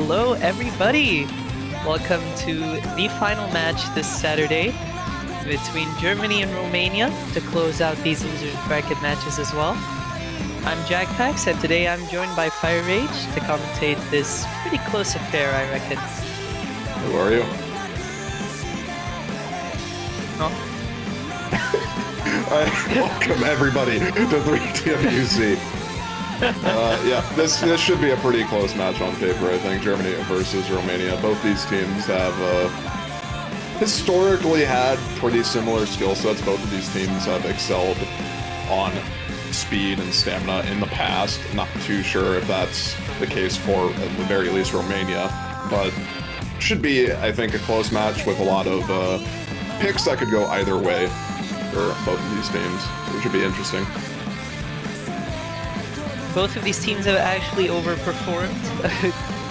hello everybody! Welcome to the final match this Saturday between Germany and Romania to close out these losers bracket matches as well. I'm JackPaX and today I'm joined by fieryrage to commentate this pretty close affair, I reckon. Who are you? Oh. Welcome everybody to 3TWC. Yeah, this should be a pretty close match on paper, I think. Germany versus Romania. Both these teams have historically had pretty similar skill sets. Both of these teams have excelled on speed and stamina in the past. Not too sure if that's the case for, at the very least, Romania. But should be, I think, a close match with a lot of picks that could go either way for both of these teams. So it should be interesting. Both of these teams have actually overperformed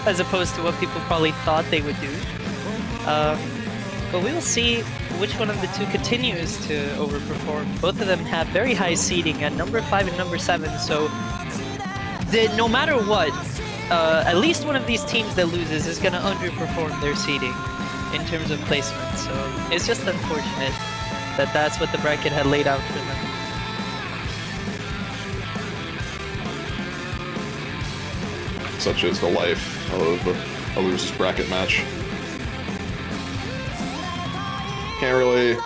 as opposed to what people probably thought they would do. But we will see which one of the two continues to overperform. Both of them have very high seeding at number 5 and number 7, so no matter what, at least one of these teams that loses is going to underperform their seeding in terms of placement. So it's just unfortunate that that's what the bracket had laid out for them. Such is the life of a loser's bracket match. Can't really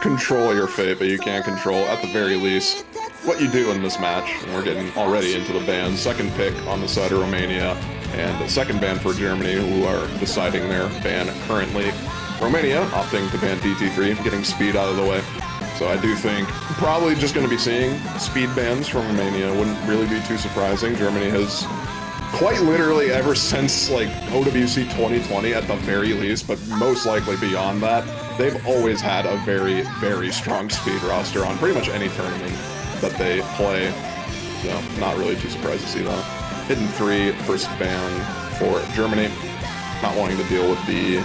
control your fate, but you can control, at the very least, what you do in this match. And we're getting already into the bans. Second pick on the side of Romania, and the second ban for Germany, who are deciding their ban currently. Romania opting to ban DT3, getting speed out of the way. So I do think probably just going to be seeing speed bans from Romania. Wouldn't really be too surprising. Germany has quite literally ever since like OWC 2020 at the very least, but most likely beyond that, they've always had a very, very strong speed roster on pretty much any tournament that they play. So not really too surprised to see that. Hidden 3, first ban for Germany. Not wanting to deal with the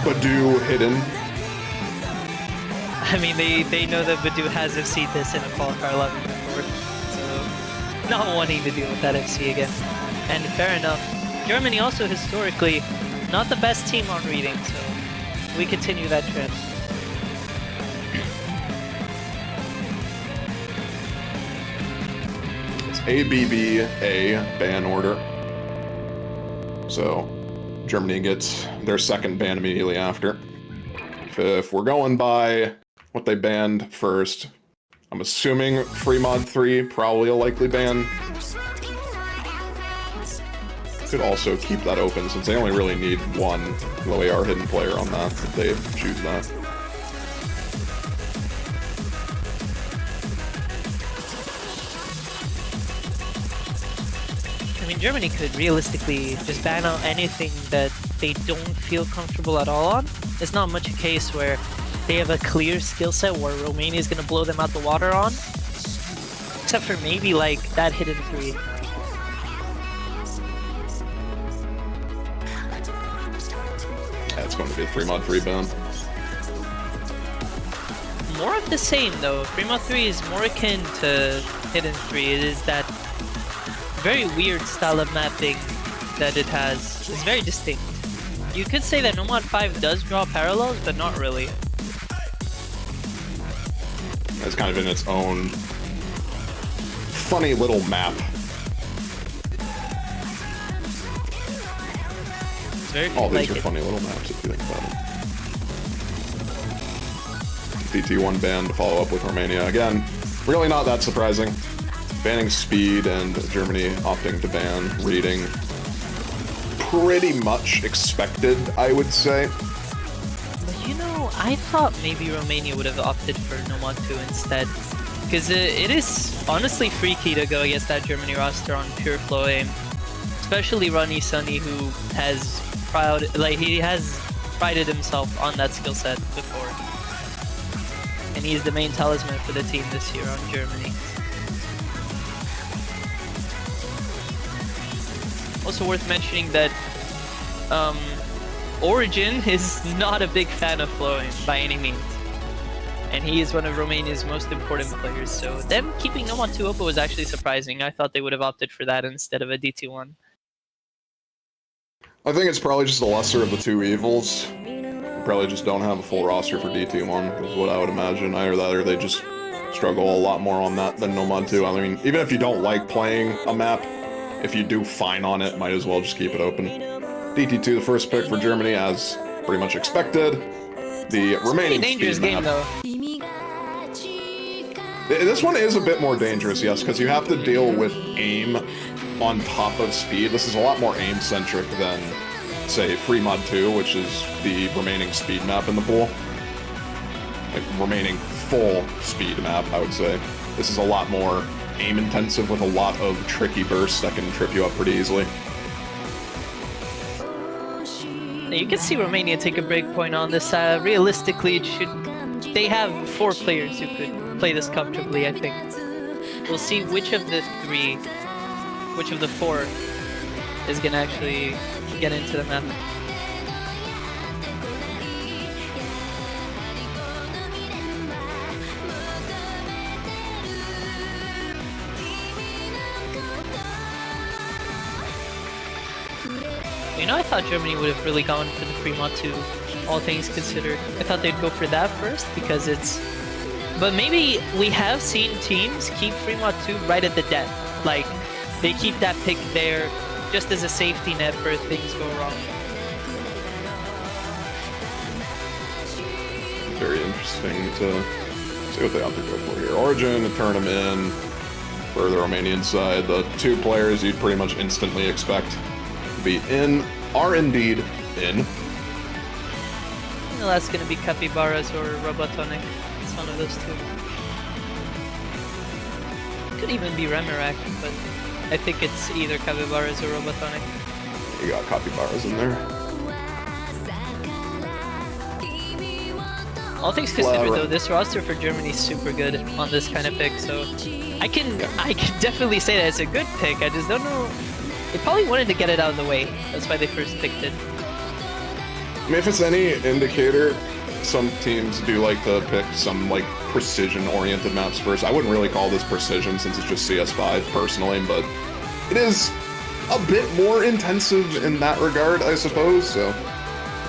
Badu hidden. I mean, they know that Badu has FC'd this in a qualifier 11 before, so not wanting to deal with that FC again. And fair enough. Germany also historically not the best team on reading, so we continue that trend. It's ABBA ban order. So Germany gets their second ban immediately after. If we're going by what they banned first, I'm assuming free mod 3, probably a likely ban. Could also keep that open since they only really need one low AR hidden player on that if they choose that. I mean, Germany could realistically just ban out anything that they don't feel comfortable at all on. It's not much a case where they have a clear skill set where Romania is going to blow them out the water on. Except for maybe like that hidden 3. It's going to be a 3 mod 3 ban. More of the same though. 3 mod 3 is more akin to hidden 3. It is that very weird style of mapping that it has. It's very distinct. You could say that No Mod 5 does draw parallels, but not really. It's kind of in its own funny little map. All these are funny little maps if you think about it. DT1 ban to follow up with Romania. Again, really not that surprising. Banning speed and Germany opting to ban reading. Pretty much expected, I would say. But you know, I thought maybe Romania would have opted for No Mod 2 instead. Because it is honestly freaky to go against that Germany roster on pure flow aim. Especially Ronnie Sunny, who has he has prided himself on that skill set before. And he's the main talisman for the team this year on Germany. Also worth mentioning that Origin is not a big fan of flowing by any means. And he is one of Romania's most important players, so them keeping No Mod 2 open was actually surprising. I thought they would have opted for that instead of a DT1. I think it's probably just the lesser of the two evils. Probably just don't have a full roster for DT1, is what I would imagine. Either that or they just struggle a lot more on that than Nomad 2. I mean, even if you don't like playing a map, if you do fine on it, might as well just keep it open. DT2, the first pick for Germany, as pretty much expected. The remaining dangerous speed game, map. though. This one is a bit more dangerous, yes, because you have to deal with aim on top of speed. This is a lot more aim-centric than, say, Free Mod 2, which is the remaining speed map in the pool. Like, remaining full speed map, I would say. This is a lot more aim-intensive with a lot of tricky bursts that can trip you up pretty easily. You can see Romania take a break point on this. Realistically, they have 4 players who could play this comfortably, I think. We'll see which of the 4 is gonna actually get into the map. You know, I thought Germany would have really gone for the Free Mod 2, all things considered. I thought they'd go for that first because it's... But maybe we have seen teams keep Free Mod 2 right at the death. Like, they keep that pick there just as a safety net for if things go wrong. Very interesting to see what they opt to go for here. Origin, to turn them in for the Romanian side. The 2 players you'd pretty much instantly expect to be in are indeed in. Well, that's gonna be Capybaras or Robotonic. It's one of those 2. Could even be Remerak, but I think it's either Capybaras or Robotonic. You got Capybaras in there. All things considered, though, this roster for Germany is super good on this kind of pick, so I can definitely say that it's a good pick. I just don't know. They probably wanted to get it out of the way. That's why they first picked it. I mean, if it's any indicator, some teams do like to pick some like precision-oriented maps first. I wouldn't really call this precision since it's just CS5 personally, but it is a bit more intensive in that regard, I suppose. So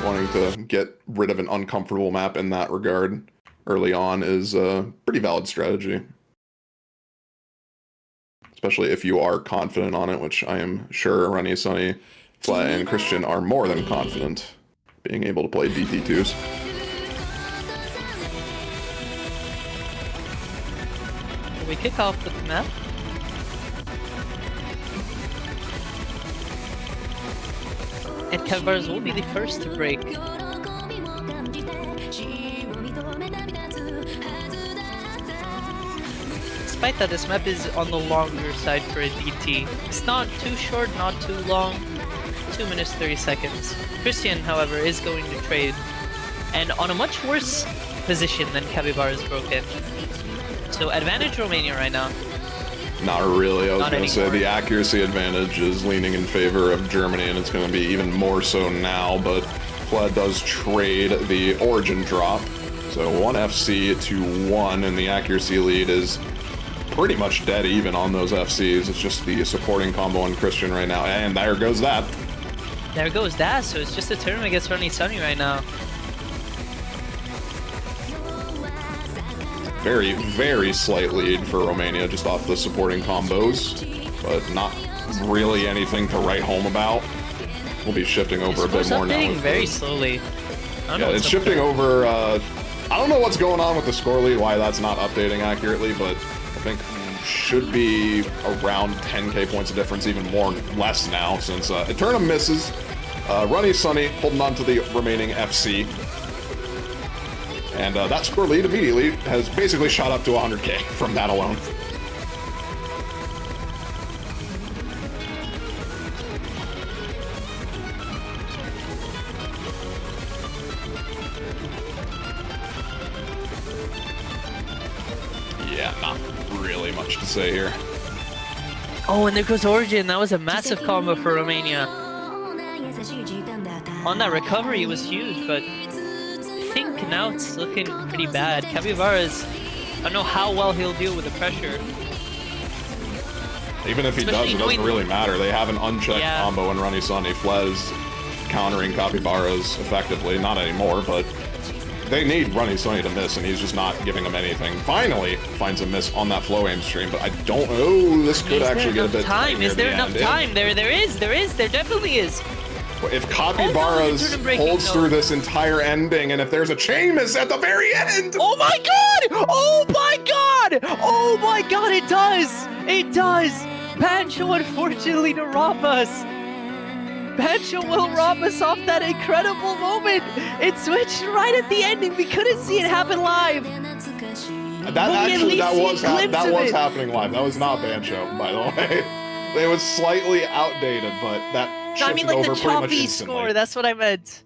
wanting to get rid of an uncomfortable map in that regard early on is a pretty valid strategy. Especially if you are confident on it, which I am sure Runny, Sunny, Flat, and Christian are more than confident being able to play DT2s. Will we kick off with the map? And Capybaras will be the first to break. Despite that, this map is on the longer side for a DT. It's not too short, not too long. 2 minutes 30 seconds. Christian, however, is going to trade, and on a much worse position than Capybaras broke in. So advantage Romania right now. Not really. I was Not going to say anymore. the accuracy advantage is leaning in favor of Germany, and it's going to be even more so now, but Fled does trade the origin drop. So 1 FC to 1, and the accuracy lead is pretty much dead even on those FCs. It's just the supporting combo on Christian right now, and there goes that. There goes that, so it's just a turn against Runny Sunny right now. Very, very slight lead for Romania just off the supporting combos, but not really anything to write home about. We'll be shifting over a bit more now. Updating very slowly. Yeah, it's shifting over. I don't know what's going on with the score lead, why that's not updating accurately, but I think should be around 10k points of difference, even more less now, since Eternum misses. Runny Sunny holding on to the remaining FC. And that score lead immediately has basically shot up to 100k from that alone. Yeah, not really much to say here. Oh, and there goes Origin. That was a massive combo for Romania. On that recovery, it was huge, but I think now it's looking pretty bad. Capybaras, I don't know how well he'll deal with the pressure. Even if he does, it doesn't really matter. They have an unchecked combo in Runny Sunny. Flez countering capybaras effectively. Not anymore, but they need Runny Sunny to miss, and he's just not giving them anything. Finally finds a miss on that flow aim stream, but I don't know. This could actually get a bit tight. Is there enough time? There definitely is. If Capybaras holds through this entire ending, and if there's a chain miss at the very end! Oh my god! Oh my god! Oh my god, it does! It does! Pancho, unfortunately, to rob us. Pancho will rob us off that incredible moment. It switched right at the ending. We couldn't see it happen live. That was happening live. That was not Pancho, by the way. It was slightly outdated, but that shifted like over the pretty much choppy instantly. score. That's what I meant.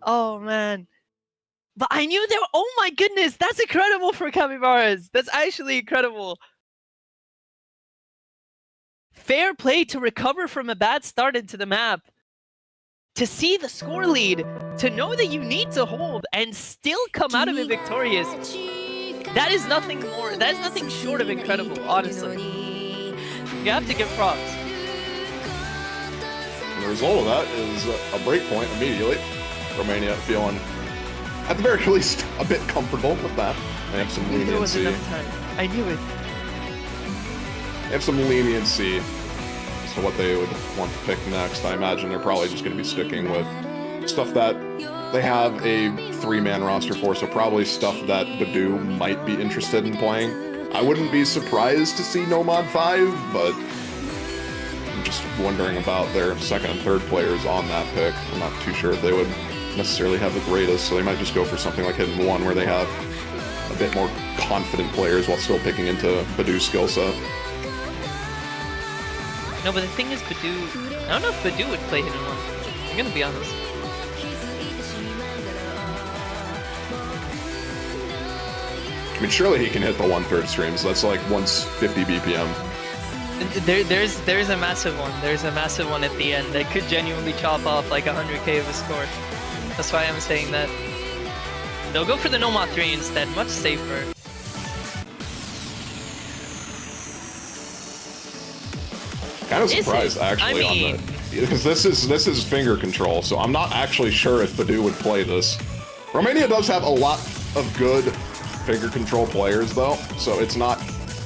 Oh man. But I knew there. Oh my goodness, that's incredible for Capybaras. That's actually incredible. Fair play to recover from a bad start into the map. To see the score lead, to know that you need to hold and still come out of it victorious. That is nothing more. That is nothing short of incredible, honestly. You have to give props. And the result of that is a break point immediately. Romania feeling, at the very least, a bit comfortable with that. They have some leniency. There was enough time. I knew it. They have some leniency as to what they would want to pick next. I imagine they're probably just going to be sticking with stuff that they have a 3-man roster for, so probably stuff that Badoo might be interested in playing. I wouldn't be surprised to see Nomad 5, but I'm just wondering about their second and third players on that pick. I'm not too sure if they would necessarily have the greatest, so they might just go for something like Hidden 1, where they have a bit more confident players while still picking into Badoo's skill set. No, but the thing is, Badoo... I don't know if Badoo would play Hidden 1. I'm gonna be honest. I mean, surely he can hit the 1/3 streams. That's like once 50 BPM. There's a massive one. There's a massive one at the end that could genuinely chop off like 100k of a score. That's why I'm saying that. They'll go for the Nomad 3 instead, much safer. Kind of surprised actually on the, because this is finger control, so I'm not actually sure if Badoo would play this. Romania does have a lot of good finger control players though, so it's not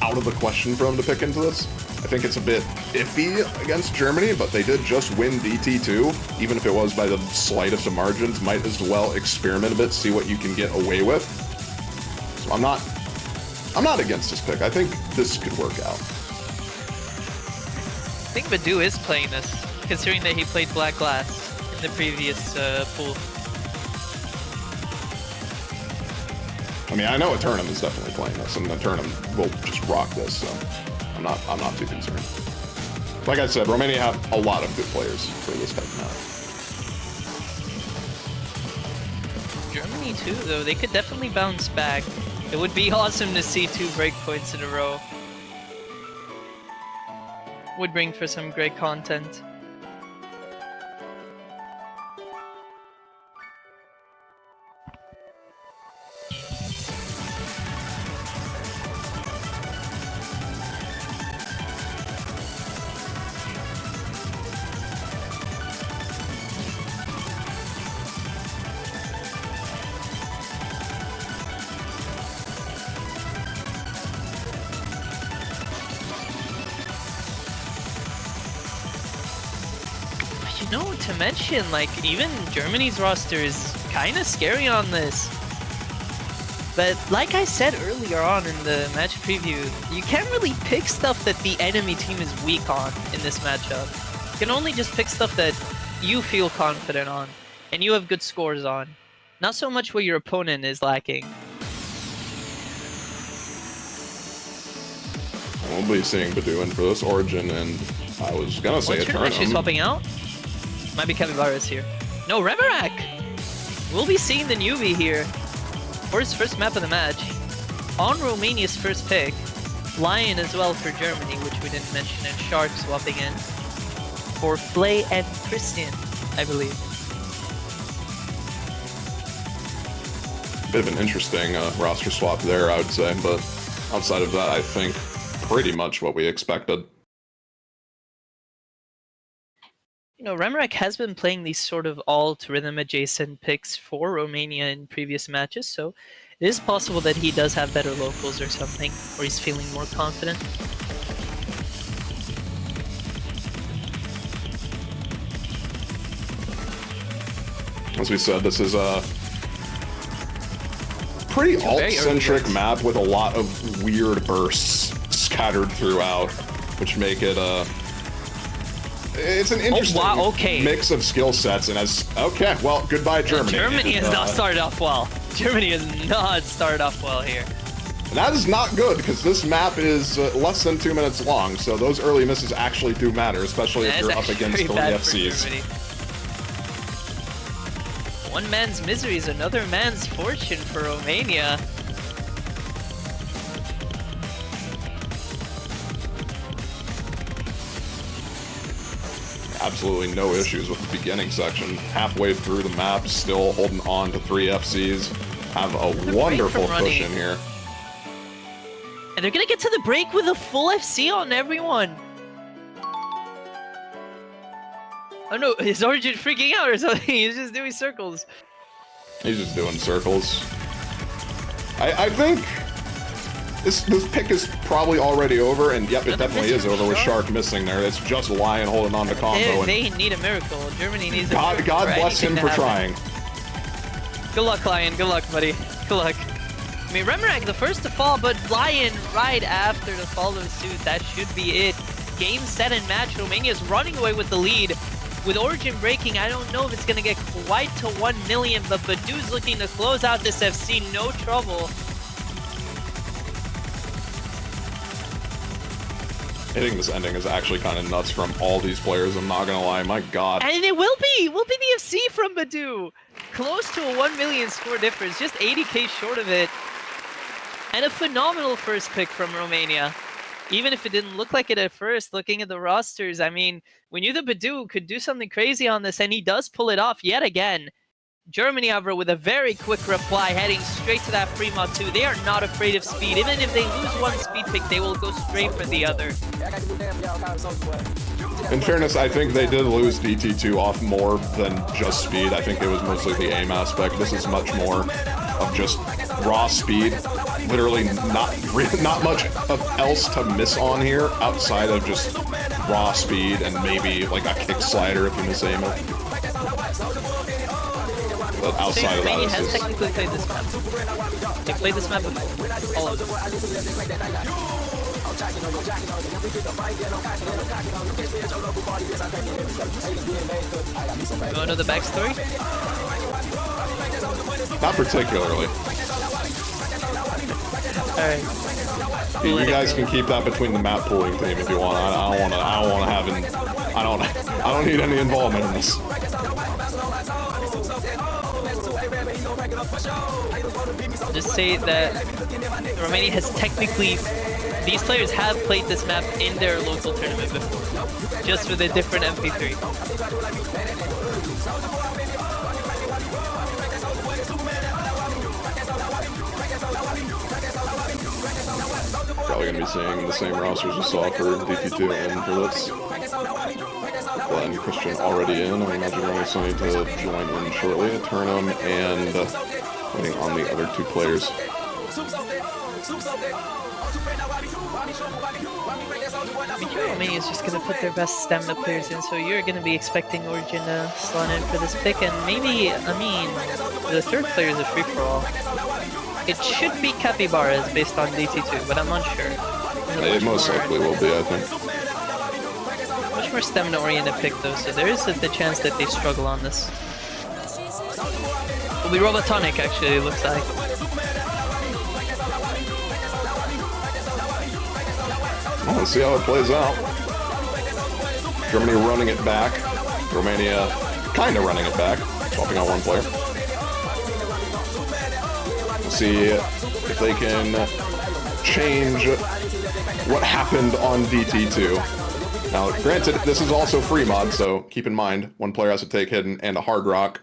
out of the question for them to pick into this. I think it's a bit iffy against Germany, but they did just win DT2, even if it was by the slightest of margins. Might as well experiment a bit, see what you can get away with. So I'm not against this pick. I think this could work out. I think Badoo is playing this, considering that he played Black Glass in the previous pool. I mean, I know Eternum is definitely playing this, and Eternum will just rock this, so I'm not too concerned. Like I said, Romania have a lot of good players for this type of map. Germany too, though, they could definitely bounce back. It would be awesome to see 2 breakpoints in a row. Would bring for some great content. No, to mention, like, even Germany's roster is kind of scary on this. But like I said earlier on in the match preview, you can't really pick stuff that the enemy team is weak on in this matchup. You can only just pick stuff that you feel confident on, and you have good scores on. Not so much what your opponent is lacking. We'll be seeing Badoo in for this Origin, and I was gonna say Eternum. Actually swapping out? Might be Capybaras here. No, Reverak! We'll be seeing the newbie here for his first map of the match. On Romania's first pick. Lion as well for Germany, which we didn't mention, and Shark swapping in for Flay and Christian, I believe. Bit of an interesting roster swap there, I would say, but outside of that, I think pretty much what we expected. You know, Remarek has been playing these sort of alt rhythm adjacent picks for Romania in previous matches, so it is possible that he does have better locals or something, or he's feeling more confident. As we said, this is a pretty alt-centric map with a lot of weird bursts scattered throughout, which make it it's an interesting mix of skill sets. And well, goodbye Germany. Germany has not started off well. Germany has not started off well here. And that is not good, because this map is less than 2 minutes long, so those early misses actually do matter, especially if you're up against 3 FCs. One man's misery is another man's fortune for Romania. Absolutely no issues with the beginning section. Halfway through the map, still holding on to 3 FCs. Have a wonderful push in here. And they're gonna get to the break with a full FC on everyone. Oh no, is Origin freaking out or something? He's just doing circles. He's just doing circles. I think this pick is probably already over, and yep, it definitely is over with Shark missing there. It's just Lion holding on to combo. They need a miracle. Germany needs a miracle. God bless him for trying. Good luck, Lion. Good luck, buddy. Good luck. I mean, Remarek the first to fall, but Lion right after to follow suit. That should be it. Game, set, and match. Romania's running away with the lead. With Origin breaking, I don't know if it's going to get quite to 1 million, but Badoo's looking to close out this FC, no trouble. Hitting this ending is actually kind of nuts from all these players, I'm not going to lie, my god. And it will be the FC from Badoo. Close to a 1 million score difference, just 80k short of it. And a phenomenal first pick from Romania. Even if it didn't look like it at first, looking at the rosters, I mean, we knew that Badoo could do something crazy on this, and he does pull it off yet again. Germany, however, with a very quick reply, heading straight to that free mod 2. They are not afraid of speed. Even if they lose one speed pick, they will go straight for the other. In fairness, I think they did lose DT2 off more than just speed. I think it was mostly the aim aspect. This is much more of just raw speed. Literally not much else to miss on here outside of just raw speed and maybe like a kick slider if you miss aim it. But outside of that, Romania has technically played this map. They played this map before. All of them. You want to know the backstory? Not particularly. Alright. You guys can keep that between the map pooling team if you want. I don't need any involvement in this. Just say that Romania has technically, these players have played this map in their local tournament before, just with a different MP3. Probably going to be seeing the same rosters we saw for DT2 and for this. Glenn, Christian already in. I imagine Ronnie Sunny to join in shortly. Turnham and waiting on the other 2 players. Romania is just going to put their best stamina players in, so you're going to be expecting Origin to slot in for this pick, and maybe, I mean, the third player is a free-for-all. It should be Capybaras based on DT2, but I'm unsure. It most likely will be, I think. Much more stamina-oriented pick, though, so there is the chance that they struggle on this. Will be Robotonic, actually, it looks like. Well, let's see how it plays out. Germany running it back. Romania kind of running it back, swapping out 1 player. We'll see if they can change what happened on DT2. Now, granted, this is also free mod, so keep in mind, 1 player has to take Hidden and a Hard Rock.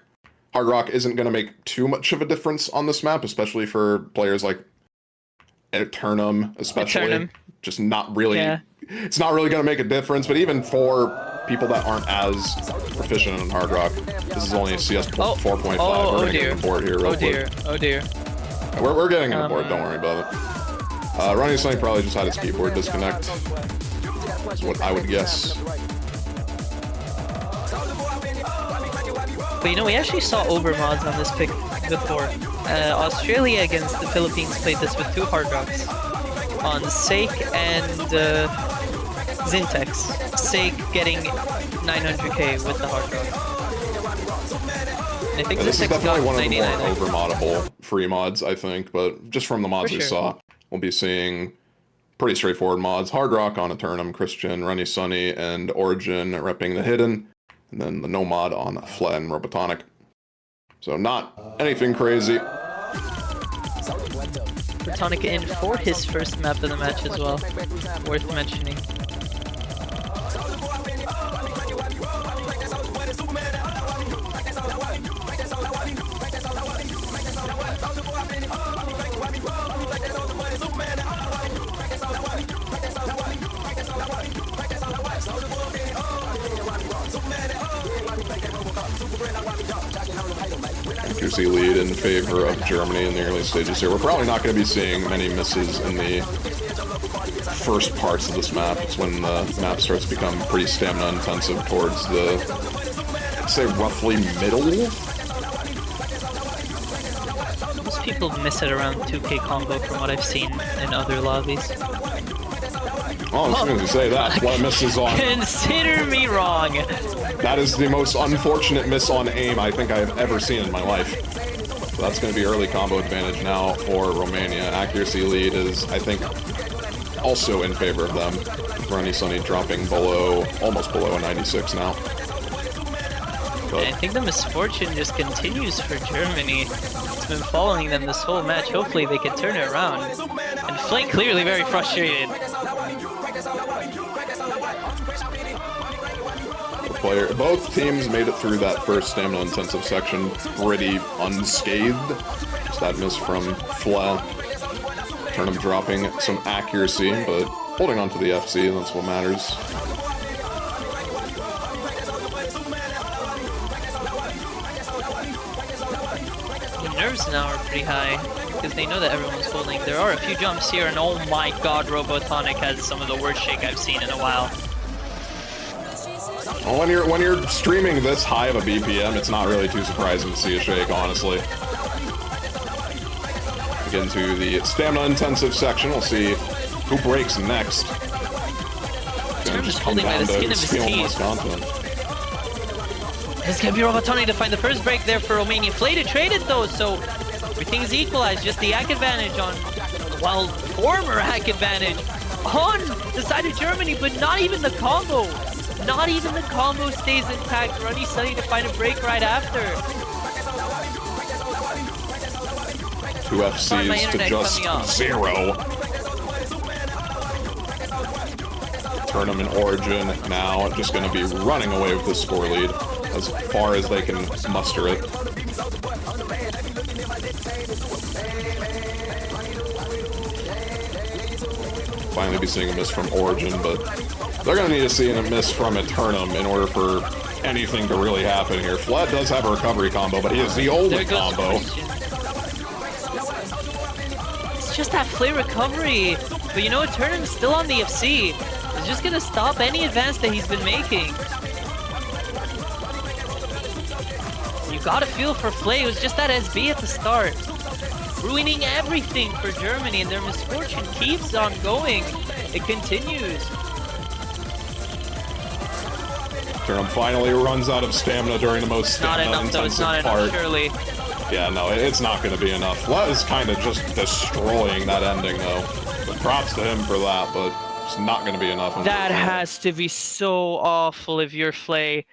Hard Rock isn't going to make too much of a difference on this map, especially for players like Turnham, especially. Just not really, It's not really going to make a difference, but even for people that aren't as proficient in Hard Rock, this is only a CS 4.5. We're gonna get the board here real quick. Oh dear. We're getting in the board, don't worry about it. Running Sunny probably just had his keyboard disconnect. That's what I would guess. But you know, we actually saw overmods on this pick before. Australia against the Philippines played this with 2 Hard Rocks. On Sake and Zintex. Sake getting 900k with the Hard Rock. I think this is Zintex definitely got one of the 99. more overmoddable free mods, I think, but just from the mods we saw, we'll be seeing pretty straightforward mods. Hard Rock on Eternum, Christian, Runny Sunny, and Origin repping the Hidden, and then the no mod on Fled and Robotonic. So not anything crazy. Robotonic in for his first map of the match as well. Worth mentioning. Accuracy lead in favor of Germany in the early stages here. We're probably not going to be seeing many misses in the first parts of this map. It's when the map starts to become pretty stamina intensive towards the, I'd say, roughly middle. Most people miss it around 2k combo from what I've seen in other lobbies. Oh, as soon as you say that, what misses on. Consider me wrong. That is the most unfortunate miss on aim I think I have ever seen in my life. So that's going to be early combo advantage now for Romania. Accuracy lead is, I think, also in favor of them. Runny Sunny dropping below, almost below a 96 now. But I think the misfortune just continues for Germany. It's been following them this whole match. Hopefully they can turn it around. And Flay clearly very frustrated. both teams made it through that first stamina intensive section pretty unscathed. Just that miss from Fla. Turnham dropping some accuracy, but holding on to the FC, that's what matters. The nerves now are pretty high, because they know that everyone's holding. There are a few jumps here, and oh my god, Robotonic has some of the worst shake I've seen in a while. Well, when you're streaming this high of a BPM, it's not really too surprising to see a shake, honestly. Get into the stamina-intensive section. We'll see who breaks next. Gonna just come down to who's feeling most confident. It's gonna be Robotonic to find the first break there for Romania. Flay to trade it though, so everything's equalized. Just the hack advantage on, well, former hack advantage on the side of Germany, but not even the combo. Not even the combo stays intact. Runny Sunny to find a break right after. Two FCs to just 0. Turnham and Origin now just going to be running away with the score lead as far as they can muster it. Finally be seeing a miss from Origin, but they're going to need to see a miss from Eternum in order for anything to really happen here. Flat does have a recovery combo, but he is the only combo. It's just that Flay recovery. But you know what? Eternum's still on the FC. It's just going to stop any advance that he's been making. You got to feel for Flay. It was just that SB at the start, ruining everything for Germany, and their misfortune keeps on going. It continues. Turnham finally runs out of stamina during the most stamina-intensive part. It's not enough, surely. Yeah, no, it's not going to be enough. Flat is kind of just destroying that ending, though. But props to him for that, but it's not going to be enough. That has to be so awful if you're Flay.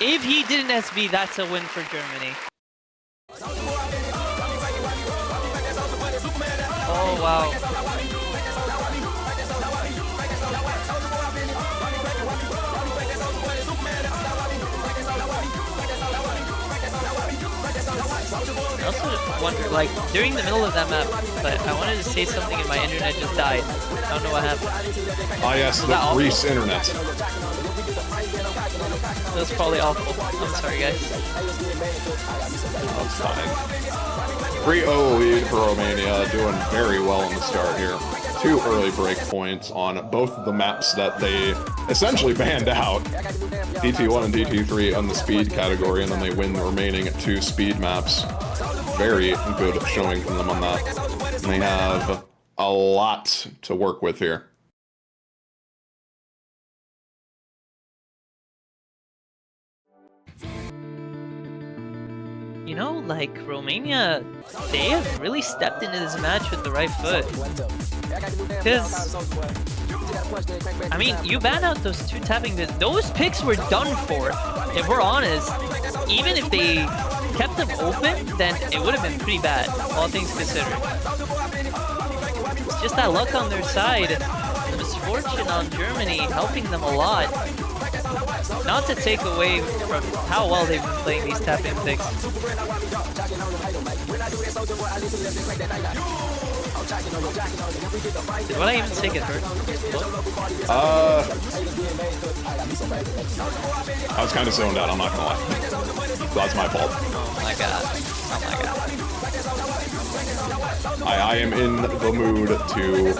If he didn't SB, that's a win for Germany. Oh, wow. I also wonder, like, during the middle of that map, but I wanted to say something and my internet just died. I don't know what happened. Ah, yes, the Reese internet. That was probably awful. I'm sorry, guys. That's fine. 3-0 lead for Romania, doing very well in the start here. 2 early break points on both of the maps that they essentially banned out. DT1 and DT3 on the speed category, and then they win the remaining 2 speed maps. Very good showing from them on that. And they have a lot to work with here. You know, like, Romania, they have really stepped into this match with the right foot. Because, I mean, you ban out those 2 tapping picks. Those picks were done for, if we're honest. Even if they kept them open, then it would have been pretty bad, all things considered. It's just that luck on their side, the misfortune on Germany, helping them a lot. Not to take away from how well they've been playing these tap-in picks. Did what I even say get hurt? I was kind of zoned out, I'm not gonna lie. That's my fault. Oh my god. Oh my god. I am in the mood to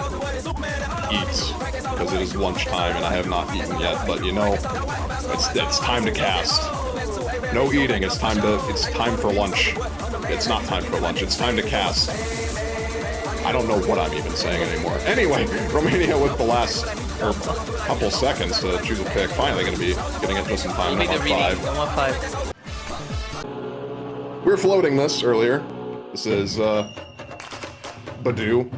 eat, because it is lunchtime and I have not eaten yet, but you know, it's time to cast. No eating, it's time for lunch. It's not time for lunch, it's time to cast. I don't know what I'm even saying anymore. Anyway, Romania with the last couple seconds to choose a pick. Finally going to be getting it just in time. No 5. We were floating this earlier. This is Badu.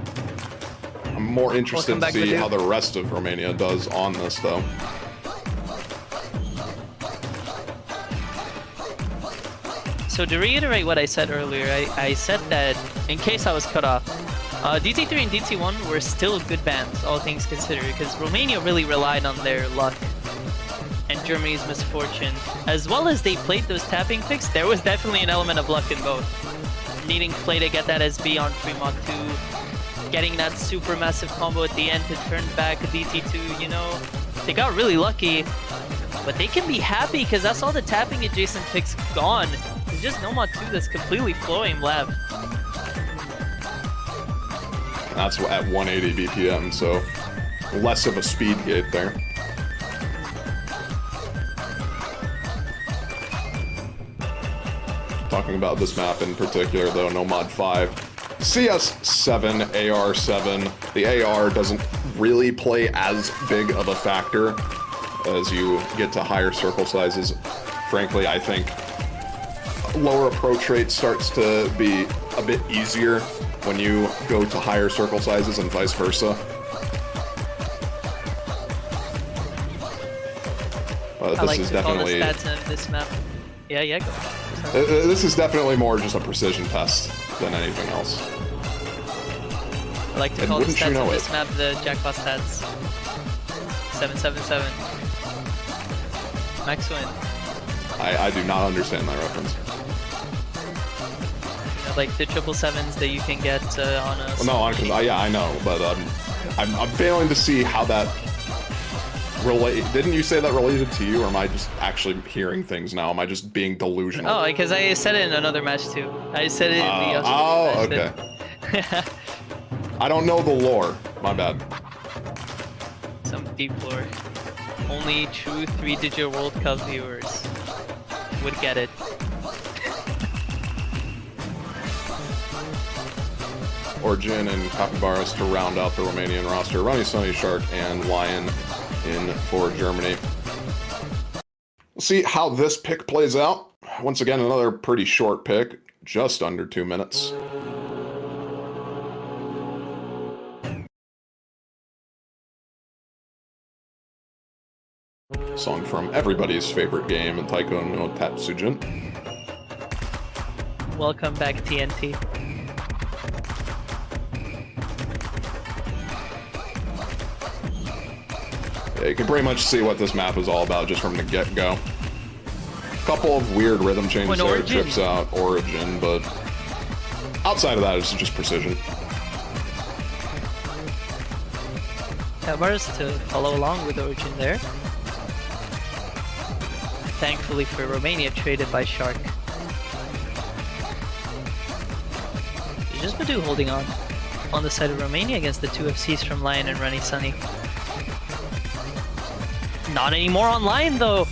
I'm more interested to see how the rest of Romania does on this, though. So to reiterate what I said earlier, I said that in case I was cut off, DT3 and DT1 were still good bans, all things considered, because Romania really relied on their luck and Germany's misfortune. As well as they played those tapping picks, there was definitely an element of luck in both. Needing Flay to get that SB on Fremont 2, getting that super massive combo at the end to turn back DT2, you know, they got really lucky. But they can be happy because that's all the tapping adjacent picks gone. It's just Nomad 2 that's completely flowing left. That's at 180 BPM, so less of a speed gate there. Talking about this map in particular, though, Nomad 5. CS7, AR7. The AR doesn't really play as big of a factor as you get to higher circle sizes. Frankly, I think lower approach rate starts to be a bit easier when you go to higher circle sizes and vice versa. But this is definitely call the stats of this map. Yeah, go. This is definitely more just a precision test than anything else. I like to call the stats of this map the JackPaX stats. 777. Max win. I do not understand that reference. Like the 777s that you can get on a... Well, no, yeah, I know, but I'm failing to see how that relate. Didn't you say that related to you, or am I just actually hearing things now? Am I just being delusional? Oh, because I said it in another match too. I said it in the other match. Okay. I don't know the lore. My bad. Some deep lore. Only true 3-digit World Cup viewers would get it. Origin and Capybaras to round out the Romanian roster. Ronnie, Sunny, Shark, and Lion in for Germany. We'll see how this pick plays out. Once again, another pretty short pick, just under 2 minutes. Song from everybody's favorite game, Taiko no Tatsujin. Welcome back, TNT. Yeah, you can pretty much see what this map is all about just from the get-go. Couple of weird rhythm changes there, trips out Origin, but outside of that, it's just precision. Capybaras to follow along with Origin there. thankfully for Romania, traded by Shark. It's just Badu holding on the side of Romania against the two FCs from Lion and Runny Sunny. Not anymore on Lion though.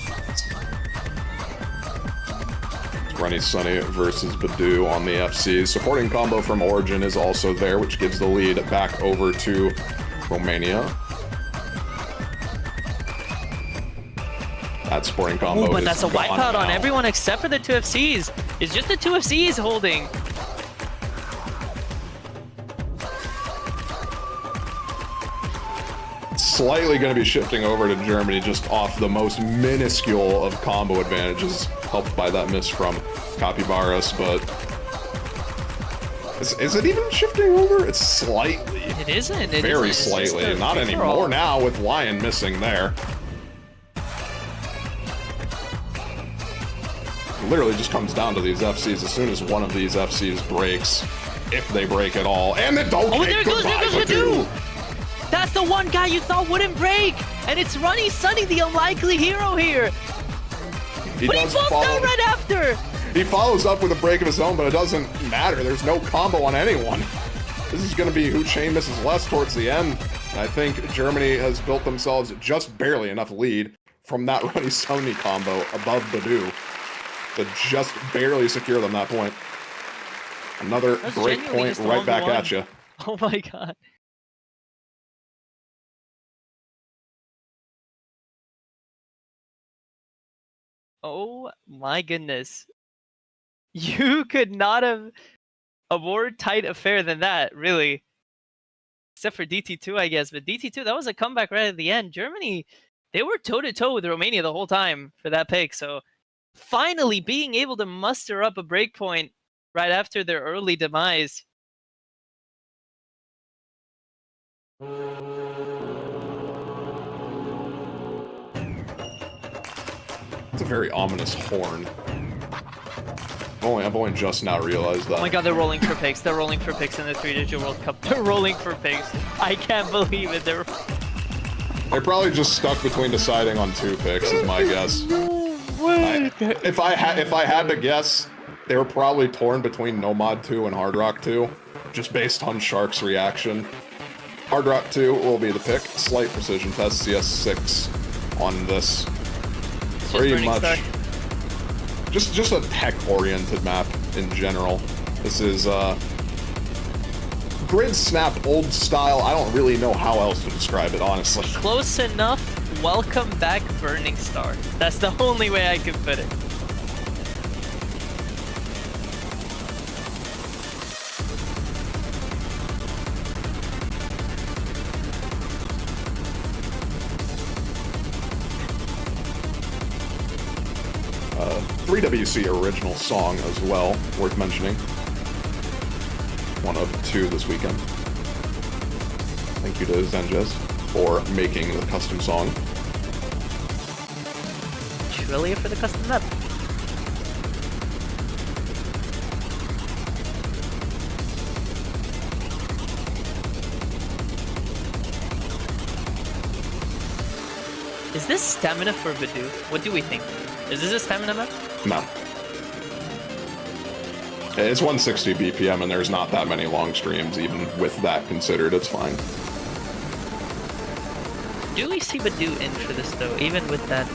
Runny Sunny versus Badu on the FCs. Supporting combo from Origin is also there, which gives the lead back over to Romania. That supporting combo but is that's a gone wipeout on now. everyone except for the two FCs. It's just the two FCs holding. Slightly going to be shifting over to Germany just off the most minuscule of combo advantages, helped by that miss from Capybaras, but is it even shifting over? It's slightly. It isn't. Very slightly. Not anymore now with Lion missing there. It literally just comes down to these FCs. As soon as one of these FCs breaks, if they break at all, and the don't there goes Badu! That's the one guy you thought wouldn't break! And it's Runny Sunny, the unlikely hero here! But he falls down right after! He follows up with a break of his own, but it doesn't matter. There's no combo on anyone. This is going to be who chain misses less towards the end. And I think Germany has built themselves just barely enough lead from that Runny Sunny combo above Badu to just barely secure them that point. Another break point right back at you. Oh my god. Oh my goodness. You could not have a more tight affair than that, really. Except for DT2, I guess. But DT2, that was a comeback right at the end. Germany, they were toe-to-toe with Romania the whole time for that pick. So finally being able to muster up a breakpoint right after their early demise. It's a very ominous horn. I've only just now realized that. Oh my god, they're rolling for picks. They're rolling for picks in the 3-digit World Cup. They're rolling for picks. I can't believe it. They're probably just stuck between deciding on 2 picks, is my guess. If I had to guess, they were probably torn between Nomad 2 and Hard Rock 2, just based on Shark's reaction. Hard Rock 2 will be the pick. Slight precision test, CS6 on this. Pretty much. Just a tech-oriented map in general. This is grid snap old style. I don't really know how else to describe it, honestly. Close enough. Welcome back, Burning Star. That's the only way I can put it. 3WC original song as well, worth mentioning. One of 2 this weekend. Thank you to Zenjes for making the custom song. Trillia for the custom map. Is this stamina for Badu? What do we think? Is this a stamina map? No. It's 160 BPM and there's not that many long streams, even with that considered, it's fine. Do we see Badu in for this though, even with that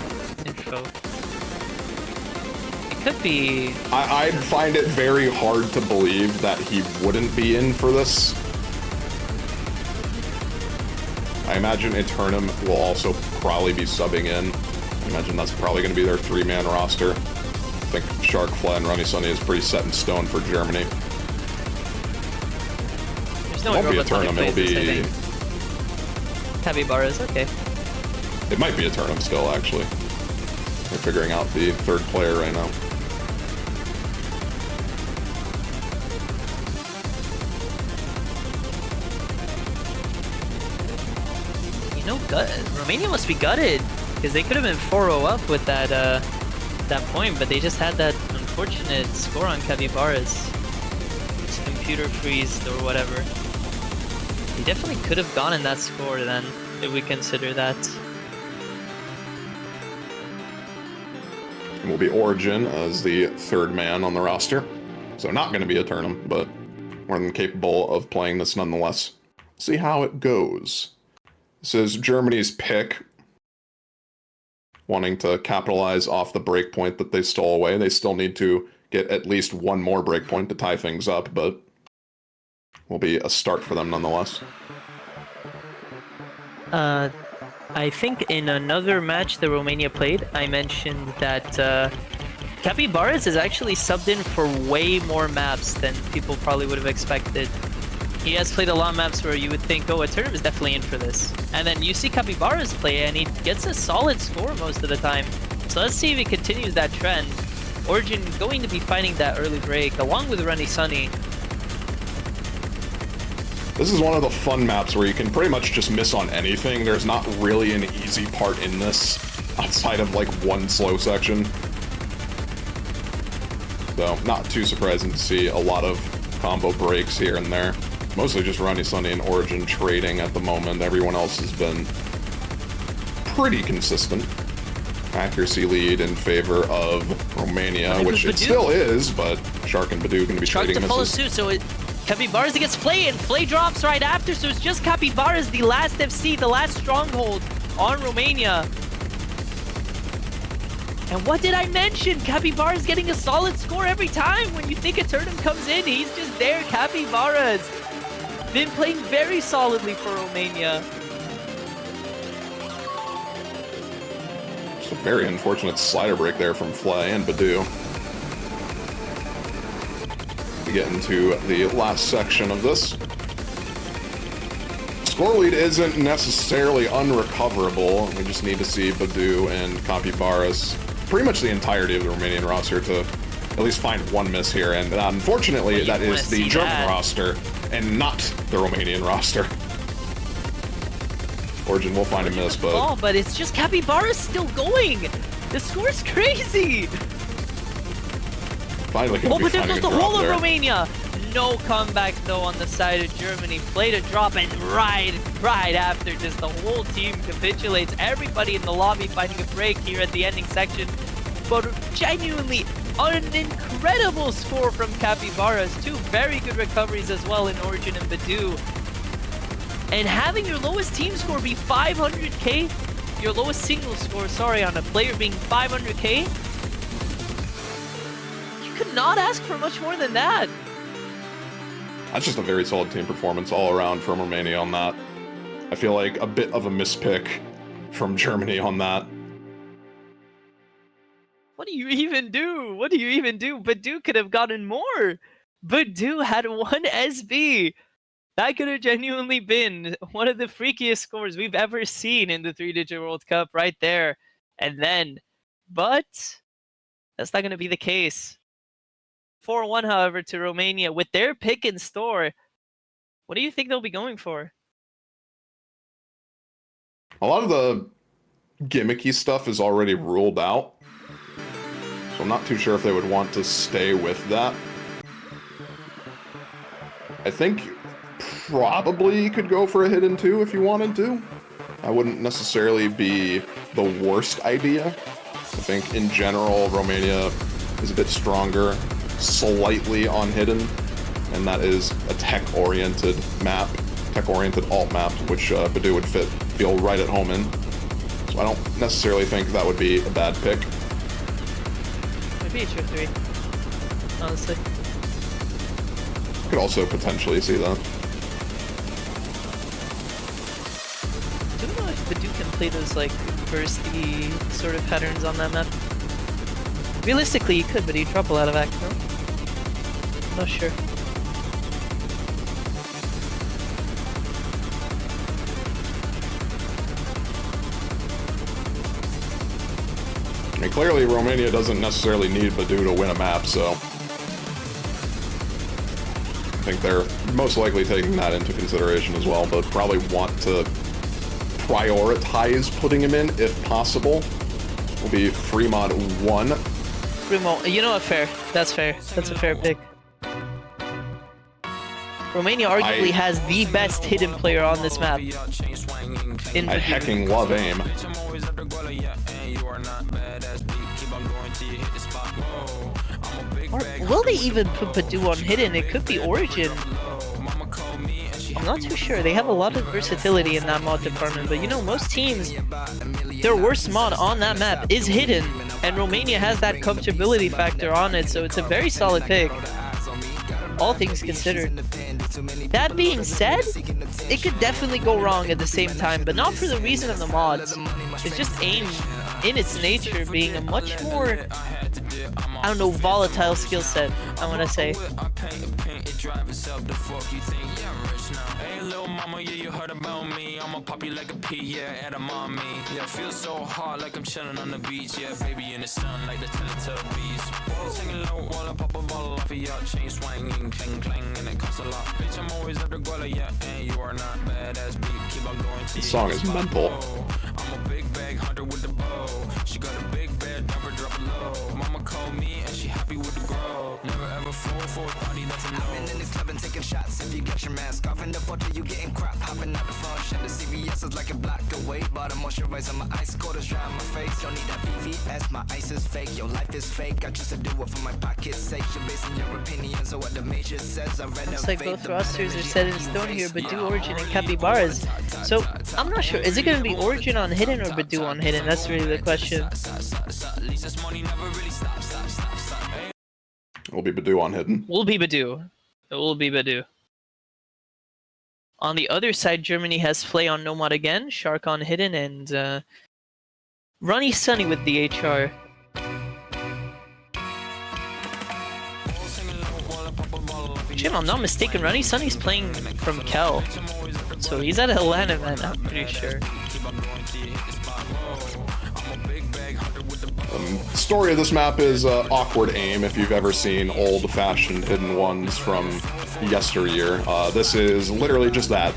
info? It could be... I'd find it very hard to believe that he wouldn't be in for this. I imagine Eternum will also probably be subbing in. I imagine that's probably going to be their 3-man roster. I think Shark, Fly, and Runny Sunny is pretty set in stone for Germany. There's no it won't be Eternum, it'll be... Capybaras, okay. It might be Eternum still, actually. They're figuring out the 3rd player right now. You know, Romania must be gutted. Because they could have been 4-0 up with that that point, but they just had that unfortunate score on Capybaras. Just computer freeze or whatever. They definitely could have gotten that score then, if we consider that. It will be Origin as the third man on the roster. So not going to be a tournament, but more than capable of playing this nonetheless. See how it goes. This is Germany's pick, wanting to capitalize off the breakpoint that they stole away. They still need to get at least one more breakpoint to tie things up, but will be a start for them nonetheless. I think in another match that Romania played, I mentioned that Capybaras is actually subbed in for way more maps than people probably would have expected. He has played a lot of maps where you would think, oh, a tournament is definitely in for this. And then you see Capybaras play and he gets a solid score most of the time. So let's see if he continues that trend. Origin going to be finding that early break along with Runny Sunny. This is one of the fun maps where you can pretty much just miss on anything. There's not really an easy part in this outside of like one slow section. So not too surprising to see a lot of combo breaks here and there. Mostly just Runny Sunny and Origin trading at the moment. Everyone else has been pretty consistent. Accuracy lead in favor of Romania, which it still is, but Shark and Badu going to be Shark trading to follow misses. suit, so Capybaras against Flay, and Flay drops right after, so it's just Capybaras, the last FC, the last stronghold on Romania. And what did I mention? Capybaras getting a solid score every time. When you think a tournament comes in, he's just there. Capybaras been playing very solidly for Romania. Just a very unfortunate slider break there from Flay and Badu. We get into the last section of this. Score lead isn't necessarily unrecoverable. We just need to see Badu and Capybaras, pretty much the entirety of the Romanian roster, to at least find one miss here. And unfortunately, that is the German roster and not the Romanian roster. Origin will find a miss, but... Oh, but it's just Capybaras still going! The score's crazy! Finally, oh, but there goes the whole of there. Romania! No comeback, though, on the side of Germany. Play to drop, and right after, just the whole team capitulates. Everybody in the lobby finding a break here at the ending section. But genuinely, an incredible score from Capybaras. Two very good recoveries as well in Origin and Badu. And having your lowest team score be 500k, your lowest single score, sorry, on a player being 500k, you could not ask for much more than that. That's just a very solid team performance all around from Romania on that. I feel like a bit of a mispick from Germany on that. What do you even do? What do you even do? Badu could have gotten more. Badu had one SB. That could have genuinely been one of the freakiest scores we've ever seen in the 3-digit World Cup right there. And then, but that's not going to be the case. 4-1, however, to Romania with their pick in store. What do you think they'll be going for? A lot of the gimmicky stuff is already ruled out. So I'm not too sure if they would want to stay with that. I think probably you could go for a hidden 2 if you wanted to. That wouldn't necessarily be the worst idea. I think in general, Romania is a bit stronger, slightly on hidden, and that is a tech-oriented map, tech-oriented alt map, which Badu would feel right at home in. So I don't necessarily think that would be a bad pick. Maybe a tier 3, honestly. Could also potentially see that. I don't know if Badu can play those like bursty sort of patterns on that map. Realistically, he could, but he'd drop a lot of act, no? Not sure. I mean, clearly Romania doesn't necessarily need Badu to win a map, so I think they're most likely taking that into consideration as well, but probably want to prioritize putting him in if possible. Will be Fremont 1. Fremont, you know what, fair. That's fair. That's a fair pick. Romania arguably has the best hidden player on this map. I hecking love aim. will they even put Badu on hidden? It could be Origin. I'm not too sure. They have a lot of versatility in that mod department, but you know, most teams, their worst mod on that map is hidden, and Romania has that comfortability factor on it, so it's a very solid pick, all things considered. That being said, it could definitely go wrong at the same time, but not for the reason of the mods. It's just AIM, in its nature, being a much more, I don't know, volatile skill set, I want to say. Hey little mama, yeah, you heard about me. I'ma pop you like a pea, yeah, at a mommy. Yeah, feel so hot like I'm chilling on the beach. Yeah, baby in the sun like the Teletubbies. Singing low while I pop a ball off of your chain swinging, clang clang, and it costs a lot. Bitch, I'm always at the guala, yeah, and you are not badass beat. Keep on going. This song is mental. I'm a big bag hunter with the bow. She got a big bed, never drop it low. Mama called me and she happy with the grow. Never ever fall for a party that's a no. I've been in this club and taking shots. If you get your mask off in the photo, you getting crap. Hopping out the phone, shut the CVS is like a block away. But I'm moisturizing my ice cold is dry on my face. Don't need that VVS, my ice is fake. Your life is fake. I just do it for my pocket's sake. You're basing your opinions on what the major says. I read looks like both rosters are set in stone here, Badu, Origin, and Capybaras. So, I'm not sure. Is it going to be Origin on hidden or Badu on hidden? That's really the question. Will be Badu on hidden. Will be Badu. It will be Badu. On the other side, Germany has Flay on Nomad again, Shark on hidden, and Ronnie Sunny with the HR. If I'm not mistaken, Ronnie Sunny's playing from Kel. So he's at Atlanta, man, I'm pretty sure. Story of this map is awkward aim, if you've ever seen old-fashioned hidden ones from yesteryear. This is literally just that.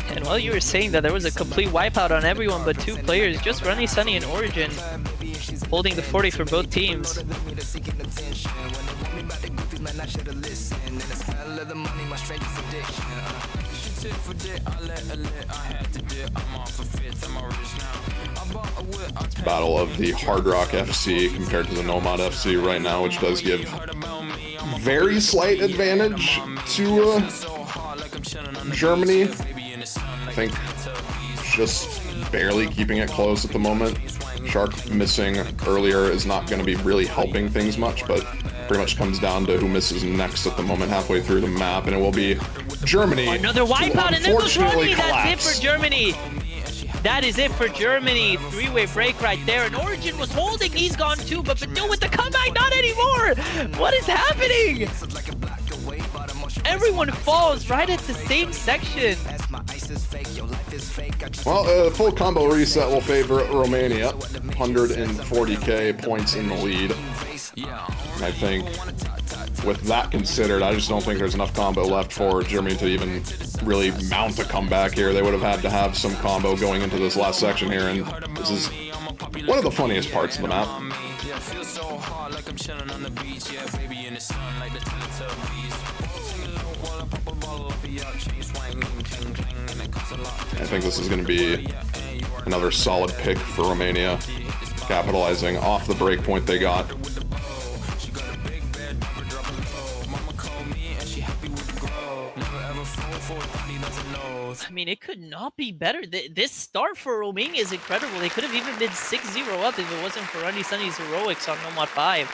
And while you were saying that, there was a complete wipeout on everyone but two players, just Ronnie Sunny and Origin, holding the 40 for both teams. Battle of the Hard Rock FC compared to the Nomad FC right now, which does give very slight advantage to Germany. I think just barely keeping it close at the moment. Shark missing earlier is not going to be really helping things much, but pretty much comes down to who misses next at the moment, halfway through the map, and it will be Germany. Another wipeout, and then goes Ronnie. Collapse. That's it for Germany. That is it for Germany. Three-way break right there, and Origin was holding. He's gone too, but Badu with the comeback, not anymore. What is happening? Everyone falls right at the same section. Well, full combo reset will favor Romania. 140k points in the lead. I think with that considered, I just don't think there's enough combo left for Germany to even really mount a comeback here. They would have had to have some combo going into this last section here, and this is one of the funniest parts of the map. I think this is going to be another solid pick for Romania, capitalizing off the break point they got. I mean, it could not be better. This start for Romania is incredible. They could have even been 6-0 up if it wasn't for Ronnie Sunny's heroics on Nomad 5.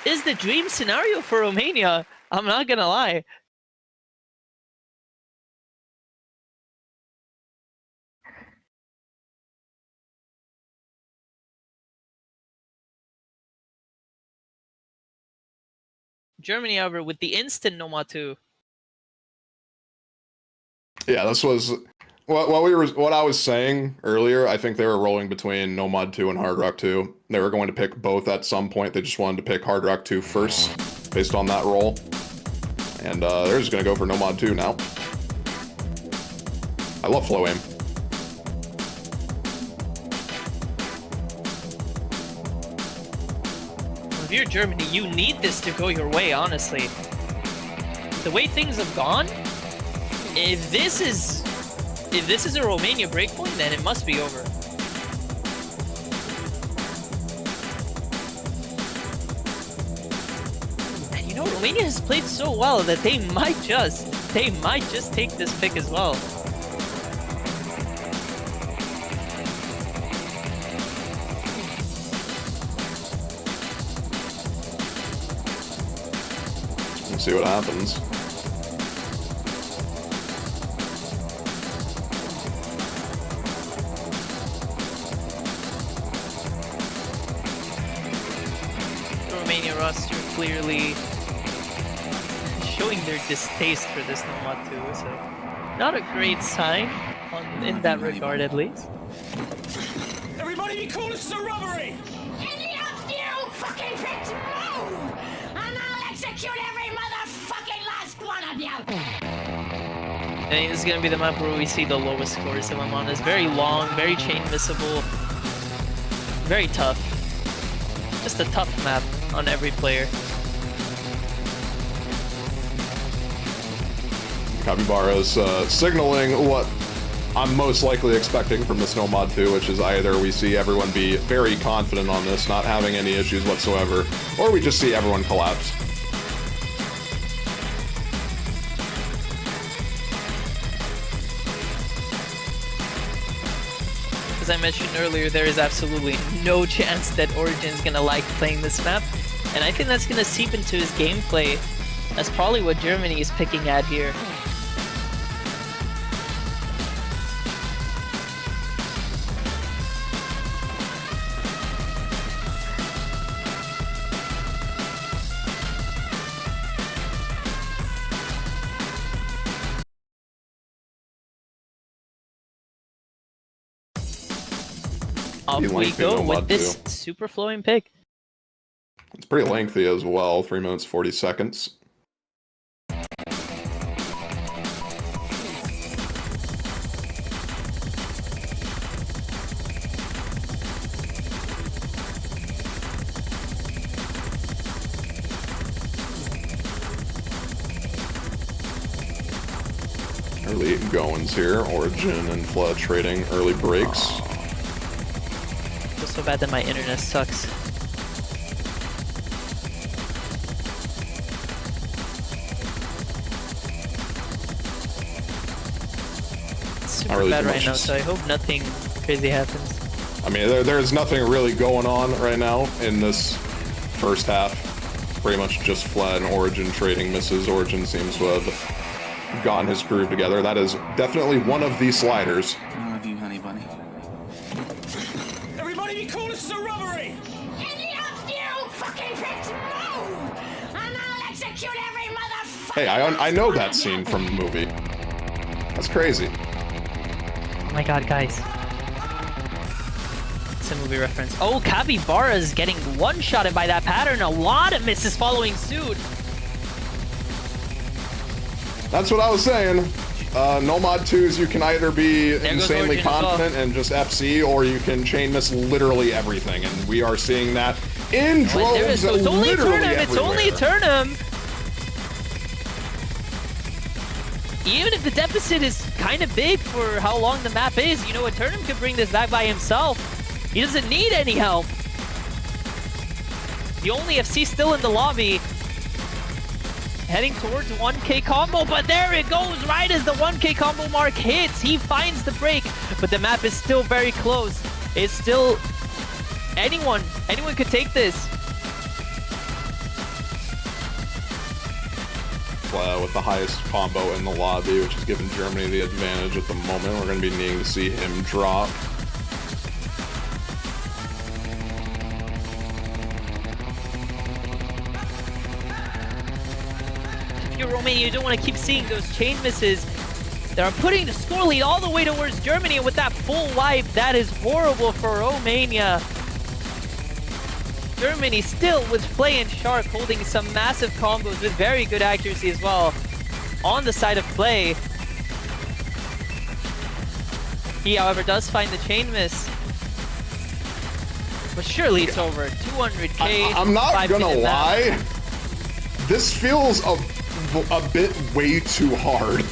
This is the dream scenario for Romania. I'm not gonna lie. Germany, however, with the instant Nomad 2. Yeah, this was what I was saying earlier. I think they were rolling between Nomad 2 and Hard Rock 2. They were going to pick both at some point. They just wanted to pick Hard Rock 2 first, based on that roll. And they're just going to go for Nomad 2 now. I love flow aim. If you're Germany, you need this to go your way, honestly. The way things have gone, if this is a Romania breakpoint, then it must be over. No, Romania has played so well that they might just take this pick as well. Let's see what happens. The Romania roster clearly showing their distaste for this Nomad 2, so not a great sign in that regard at least. Everybody be cool, this is a robbery! Any of you fucking pricks move! And I'll execute every motherfucking last one of you! I think this is gonna be the map where we see the lowest scores, if I'm honest. Very long, very chain missable, very tough. Just a tough map on every player. Capybara's signaling what I'm most likely expecting from this Nomad 2, which is either we see everyone be very confident on this, not having any issues whatsoever, or we just see everyone collapse. As I mentioned earlier, there is absolutely no chance that Origin's gonna like playing this map, and I think that's gonna seep into his gameplay. That's probably what Germany is picking at here. Off we go with this super flowing pick. It's pretty lengthy as well, 3 minutes 40 seconds. Early goings here, Origin and Flood trading early breaks. I feel so bad that my internet sucks. It's super bad right now, so I hope nothing crazy happens. I mean, there's nothing really going on right now in this first half. Pretty much just Flood and Origin trading misses. Origin seems to have gotten his groove together. That is definitely one of these sliders. I love you, honey bunny. Everybody be cool, this is a robbery! Any of you fucking pricks move! And I'll execute every motherfucking Hey, I know that scene from the movie. That's crazy. Oh my god, guys. It's a movie reference. Oh, Capybara's getting one-shotted by that pattern. A lot of misses following suit. That's what I was saying. Nomad 2s, you can either be insanely confident and just FC, or you can chain miss literally everything, and we are seeing that in droves. So it's only Turnham. It's only Turnham. Even if the deficit is kind of big for how long the map is, you know what? Turnham could bring this back by himself. He doesn't need any help. The only FC still in the lobby. Heading towards 1K combo, but there it goes, right as the 1K combo mark hits. He finds the break, but the map is still very close. It's still... anyone could take this. With the highest combo in the lobby, which is giving Germany the advantage at the moment. We're going to be needing to see him drop. If you're Romania, you don't want to keep seeing those chain misses. They are putting the score lead all the way towards Germany, and with that full wipe, that is horrible for Romania. Germany still with Flay and Shark holding some massive combos with very good accuracy as well on the side of Flay. He, however, does find the chain miss. But surely it's over. 200k. I'm not gonna lie. This feels a bit way too hard.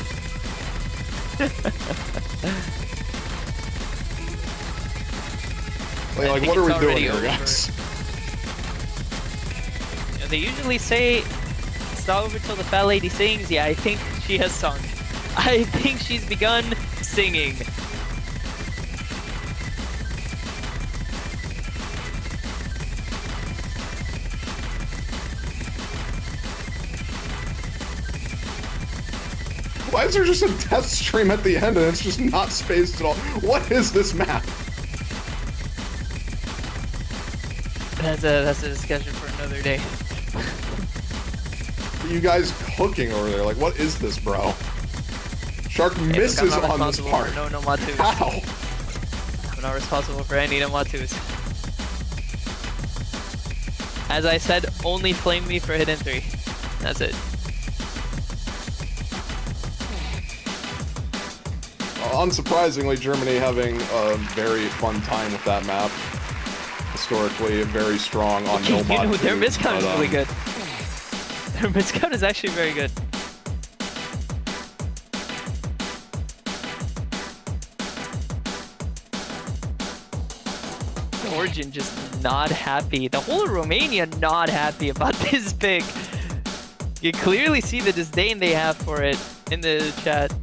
like what are we doing here, guys? They usually say not over till the fat lady sings. Yeah, I think she has sung. I think she's begun singing. Why is there just a death stream at the end and it's just not spaced at all? What is this map? That's a discussion for another day. You guys cooking over there? Like, what is this, bro? Shark misses look, on this part. No Matus. How? I'm not responsible for any no Matus. As I said, only flame me for hidden 3. That's it. Unsurprisingly, Germany having a very fun time with that map. Historically, very strong on no mod. You know, their miscount is really good. Their miscount is actually very good. The Origin just not happy. The whole of Romania not happy about this pick. You clearly see the disdain they have for it in the chat.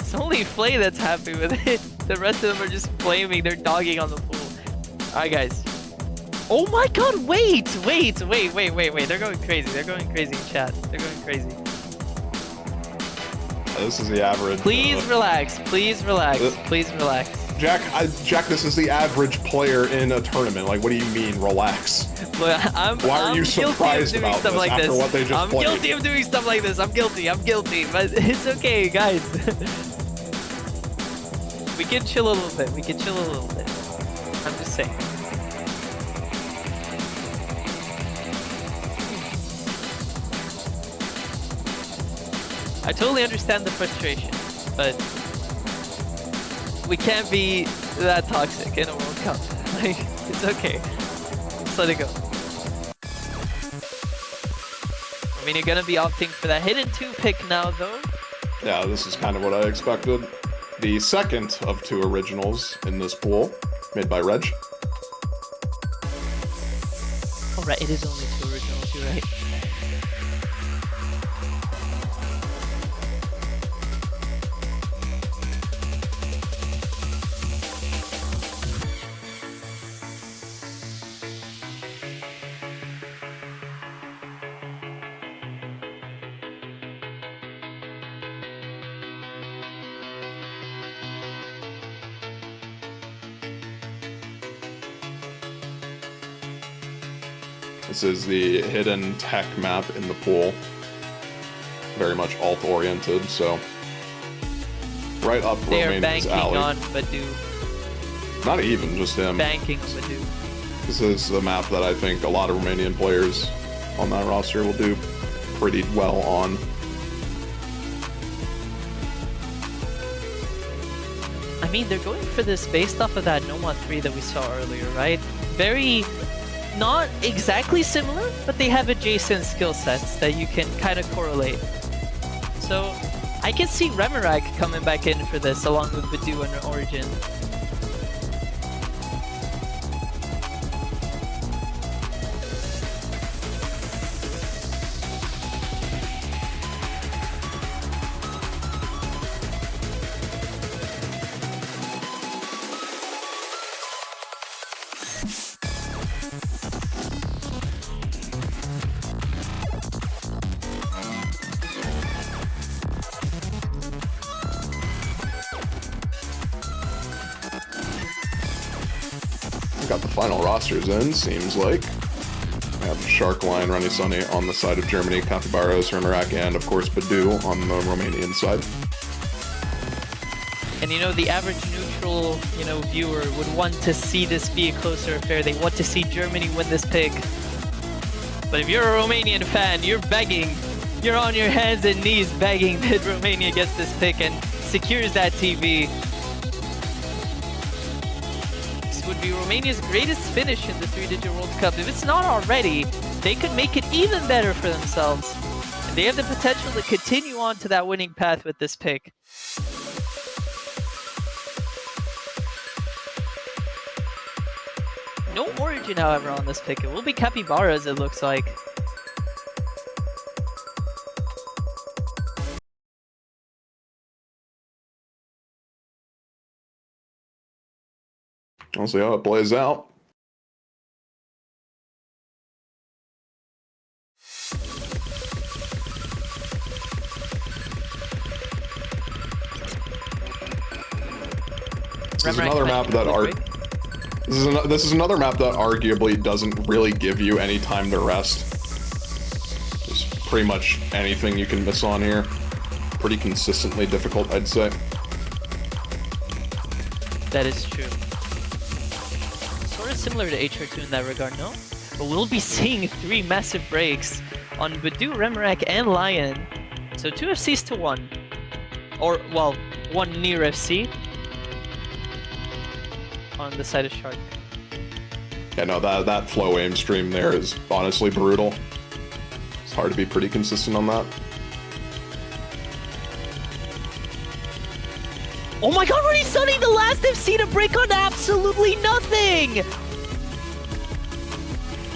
It's only Flay that's happy with it. The rest of them are just flaming. They're dogging on the pool. Alright, guys. Oh my god, wait. They're going crazy. They're going crazy in chat. They're going crazy. This is the average. Please relax. Please relax. Please relax. Jack, this is the average player in a tournament. Like, what do you mean, relax? Look, Why are you surprised about this like after what they just played? I'm guilty of doing stuff like this. I'm guilty. But it's okay, guys. We can chill a little bit. I'm just saying. I totally understand the frustration, but we can't be that toxic in a World Cup. Like, it's okay. Just let it go. I mean, you're gonna be opting for that hidden 2 pick now, though. Yeah, this is kind of what I expected. The second of 2 originals in this pool, made by Reg. Oh, right, it is only 2 originals, you're right. This is the hidden tech map in the pool. Very much alt-oriented, so right up They are Romania's banking alley. on Badu. Not even, just him. Banking Badu. This is the map that I think a lot of Romanian players on that roster will do pretty well on. I mean, they're going for this based off of that Nomad 3 that we saw earlier, right? Very, not exactly similar, but they have adjacent skill sets that you can kind of correlate. So, I can see Remorak coming back in for this along with Badu and Origin. Got the final rosters in, seems like. We have Shark Line, Runny Sunny on the side of Germany, Capybaras, Remorak, and of course Badu on the Romanian side. And you know, the average neutral, viewer would want to see this be a closer affair. They want to see Germany win this pick. But if you're a Romanian fan, you're begging. You're on your hands and knees begging that Romania gets this pick and secures that TV. this would be Romania's greatest finish in the 3-digit World Cup. If it's not already, they could make it even better for themselves. And they have the potential to continue on to that winning path with this pick. No origin, however, on this pick. It will be capybaras, it looks like. We'll see how it plays out. This is another map that this is another map that arguably doesn't really give you any time to rest. There's pretty much anything you can miss on here. Pretty consistently difficult, I'd say. That is true. Sort of similar to HR2 in that regard, no? But we'll be seeing 3 massive breaks on Badu, Remorak, and Lion. So 2 FCs to 1. Or, well, 1 near FC. On the side of Shark. Yeah, no, that flow aim stream there is honestly brutal. It's hard to be pretty consistent on that. Oh my god, Runny Sunny, the last FC to break on absolutely nothing!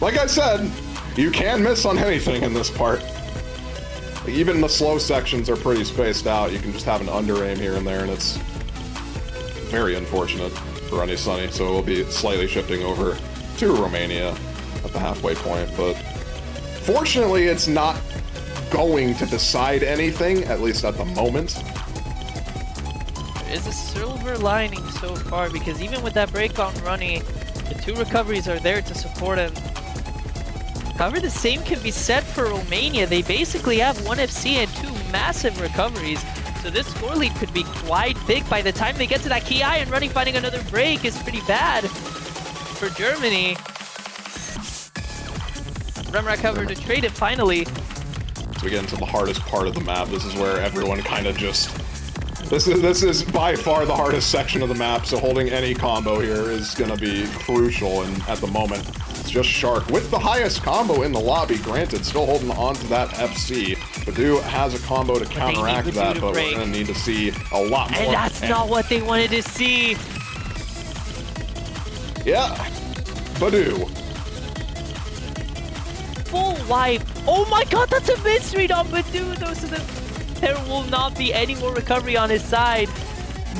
Like I said, you can miss on anything in this part. Even the slow sections are pretty spaced out. You can just have an under aim here and there, and it's very unfortunate for Runny Sunny. So we'll be slightly shifting over to Romania at the halfway point, but fortunately it's not going to decide anything, at least at the moment. There is a silver lining so far, because even with that break on Runny, the 2 recoveries are there to support him. However, the same can be said for Romania. They basically have 1 FC and 2 massive recoveries. So this score lead could be quite big by the time they get to that key eye, and Runny finding another break is pretty bad for Germany. Remorak covered to trade it finally. So we get into the hardest part of the map. This is where everyone kind of just... This is by far the hardest section of the map, so holding any combo here is going to be crucial, and at the moment, it's just Shark with the highest combo in the lobby, granted, still holding on to that FC. Badu has a combo to counteract that, but we're going to need to see a lot more. And that's not what they wanted to see! Yeah, Badu. Full wipe! Oh my god, that's a misread on Badu, though, so there will not be any more recovery on his side.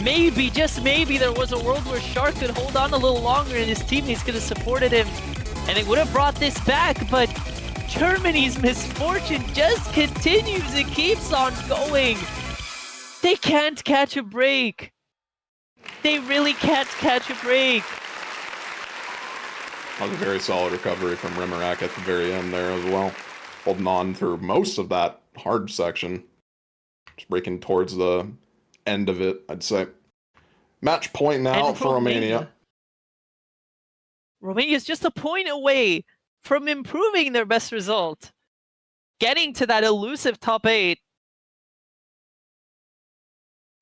Maybe, just maybe, there was a world where Shark could hold on a little longer and his teammates could have supported him, and it would have brought this back, but Germany's misfortune just continues. It keeps on going. They can't catch a break. They really can't catch a break. That was a very solid recovery from Remorak at the very end there as well. Holding on through most of that hard section. Just breaking towards the end of it, I'd say. Match point now for Romania. Romania is just a point away from improving their best result. Getting to that elusive top 8.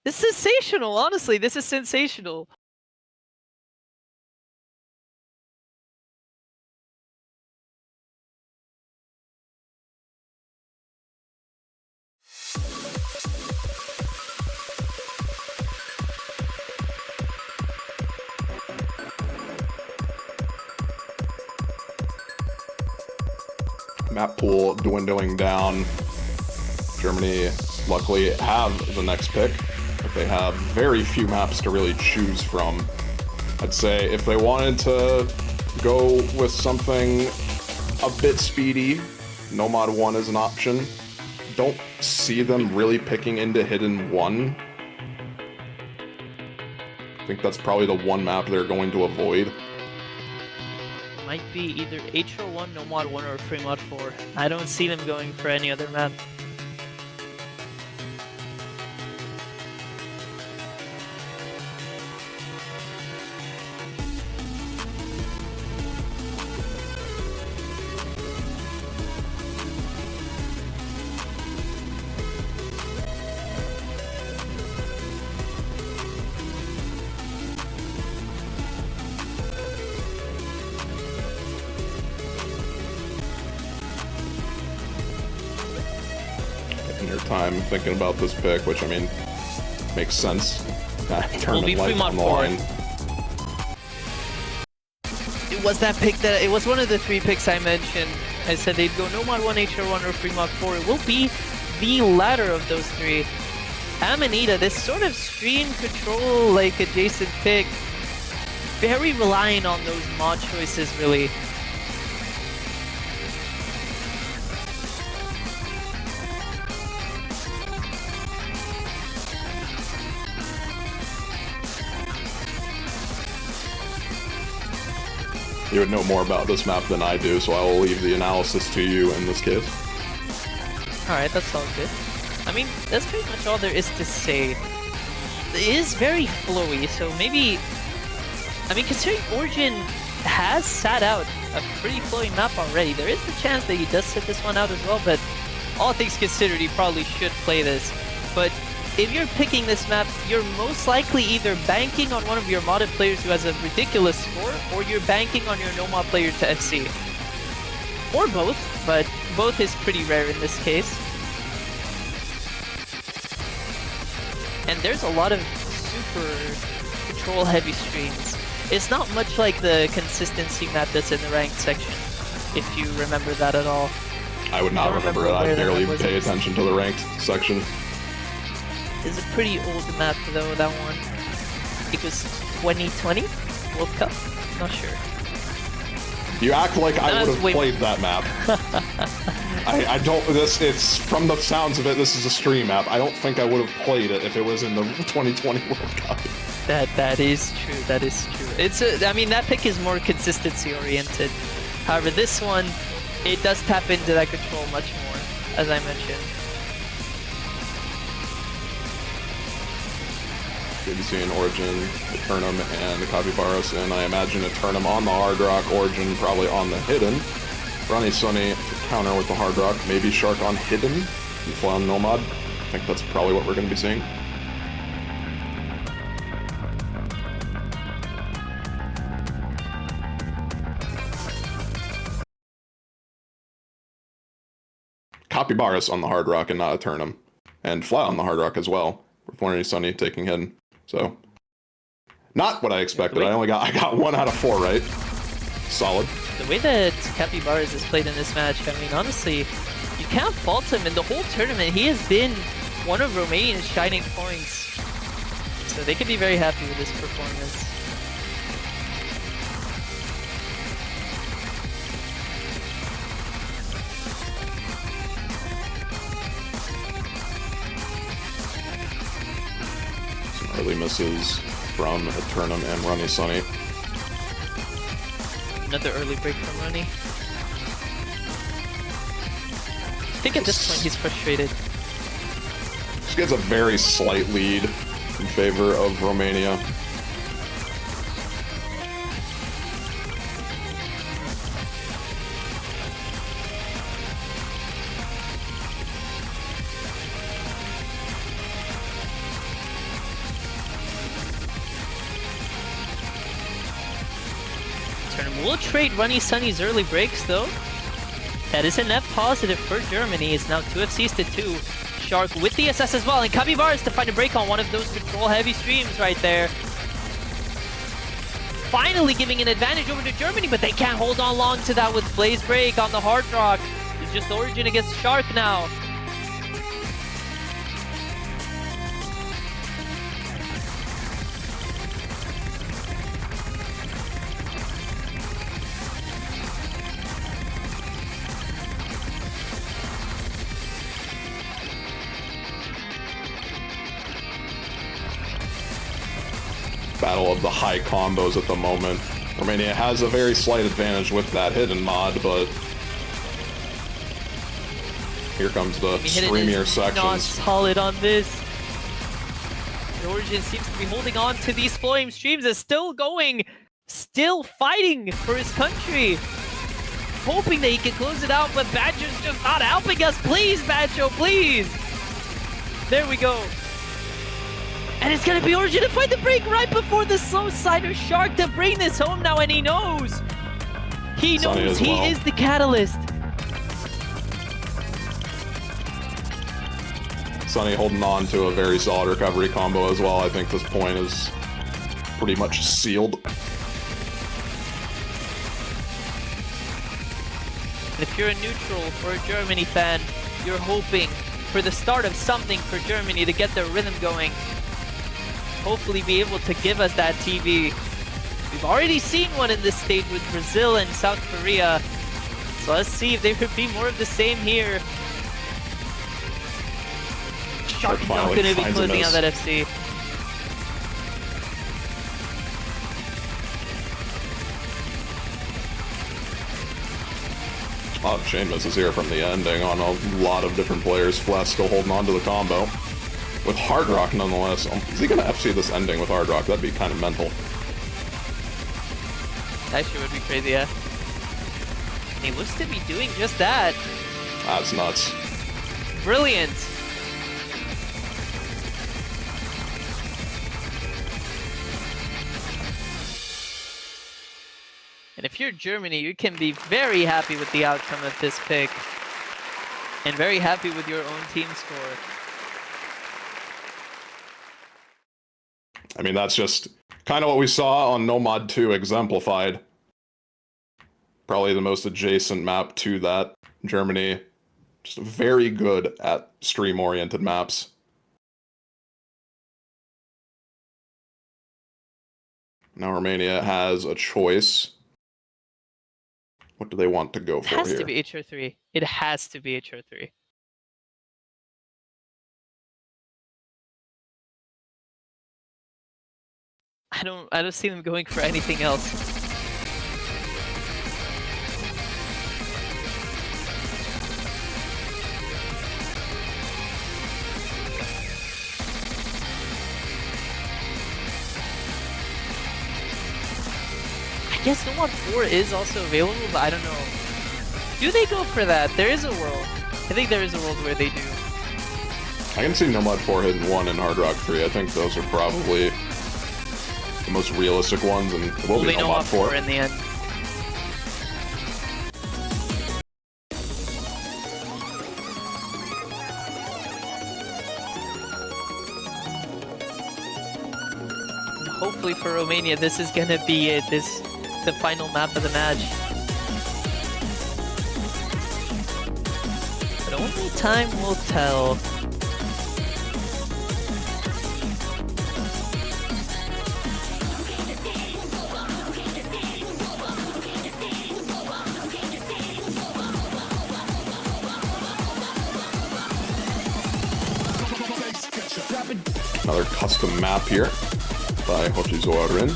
This is sensational, honestly. This is sensational. Map pool dwindling down. Germany luckily have the next pick, but they have very few maps to really choose from. I'd say if they wanted to go with something a bit speedy, Nomad 1 is an option. Don't see them really picking into Hidden 1. I think that's probably the one map they're going to avoid. Might be either HR1, Nomad 1, or Fremod 4. I don't see them going for any other map. your time thinking about this pick, which I mean makes sense. Tournament life on the line. It was that pick that it was one of the 3 picks I mentioned. I said they'd go Nomad 1, HR1, or Fremont 4. It will be the latter of those 3. Amanita, this sort of stream control like adjacent pick, very reliant on those mod choices really. You would know more about this map than I do, so I will leave the analysis to you in this case. Alright, that's all good. I mean, that's pretty much all there is to say. It is very flowy, so maybe... I mean, considering Origin has sat out a pretty flowy map already, there is the chance that he does sit this one out as well, but all things considered, he probably should play this. But if you're picking this map, you're most likely either banking on one of your modded players who has a ridiculous score, or you're banking on your no-mod player to FC. Or both, but both is pretty rare in this case. And there's a lot of super control-heavy streams. It's not much like the consistency map that's in the ranked section, if you remember that at all. I would not remember it. I barely pay attention to the ranked section. It's a pretty old map though, that one. It was 2020 World Cup? Not sure. You act like I would have played that map. I don't, it's, from the sounds of it, this is a stream map. I don't think I would have played it if it was in the 2020 World Cup. That is true, that is true. It's I mean, that pick is more consistency oriented. However, this one, it does tap into that control much more, as I mentioned. Good to see an Origin, Eternum, and the Capybaras, and I imagine Eternum on the Hard Rock, Origin probably on the Hidden. Ronnie Sunny to counter with the Hard Rock, maybe Shark on Hidden, and Fly on Nomad. I think that's probably what we're going to be seeing. Capybaras on the Hard Rock and not Eternum. And Fly on the Hard Rock as well. Ronnie Sunny taking Hidden. So, not what I expected. I got 1 out of 4 right. Solid. The way that Capybaras is played in this match, I mean, honestly, you can't fault him. In the whole tournament, he has been one of Romania's shining points. So they can be very happy with this performance. Early misses from Eternum and Ronnie Sunny. Another early break from Ronnie. I think at this point he's frustrated. This gets a very slight lead in favor of Romania. We'll trade Ronnie Sunny's early breaks though. That is a net positive for Germany. It's now 2 FCs to 2. Shark with the SS as well, and Capybaras to find a break on one of those control-heavy streams right there. Finally giving an advantage over to Germany, but they can't hold on long to that with Blaze Break on the Hard Rock. It's just Origin against Shark now. Battle of the high combos at the moment. Romania has a very slight advantage with that Hidden mod, but here comes the streamier sections. Not solid on this. The Origin seems to be holding on to these flowing streams. Is still going, still fighting for his country, hoping that he can close it out. But Badger's just not helping us. Please, Badger, please. There we go. And it's gonna be Origin to find the break right before the slow slider Shark to bring this home now, and he knows. He knows he is the catalyst. Sunny holding on to a very solid recovery combo as well. I think this point is pretty much sealed. And if you're a neutral or a Germany fan, you're hoping for the start of something for Germany to get their rhythm going. Hopefully be able to give us that TV. We've already seen one in this stage with Brazil and South Korea. So let's see if there could be more of the same here. Shark not going to be closing out that FC. A lot of chain misses here from the ending on a lot of different players. Flash still holding on to the combo. With Hard Rock nonetheless. Is he going to FC this ending with Hard Rock? That'd be kind of mental. That sure would be crazy, yeah. He looks to be doing just that. That's nuts. Brilliant. And if you're Germany, you can be very happy with the outcome of this pick. And very happy with your own team score. I mean, that's just kind of what we saw on Nomad 2 exemplified. Probably the most adjacent map to that. Germany, just very good at stream-oriented maps. Now Romania has a choice. What do they want to go for here? It has to be HR3. It has to be HR3. I don't see them going for anything else. I guess Nomad 4 is also available, but I don't know. Do they go for that? There is a world. I think there is a world where they do. I can see Nomad 4 hitting 1 and Hard Rock 3. I think those are probably the most realistic ones, and it will be Nomad 4 in the end. And hopefully for Romania, this is gonna be it. The final map of the match. But only time will tell. Another custom map here by Hochizorin.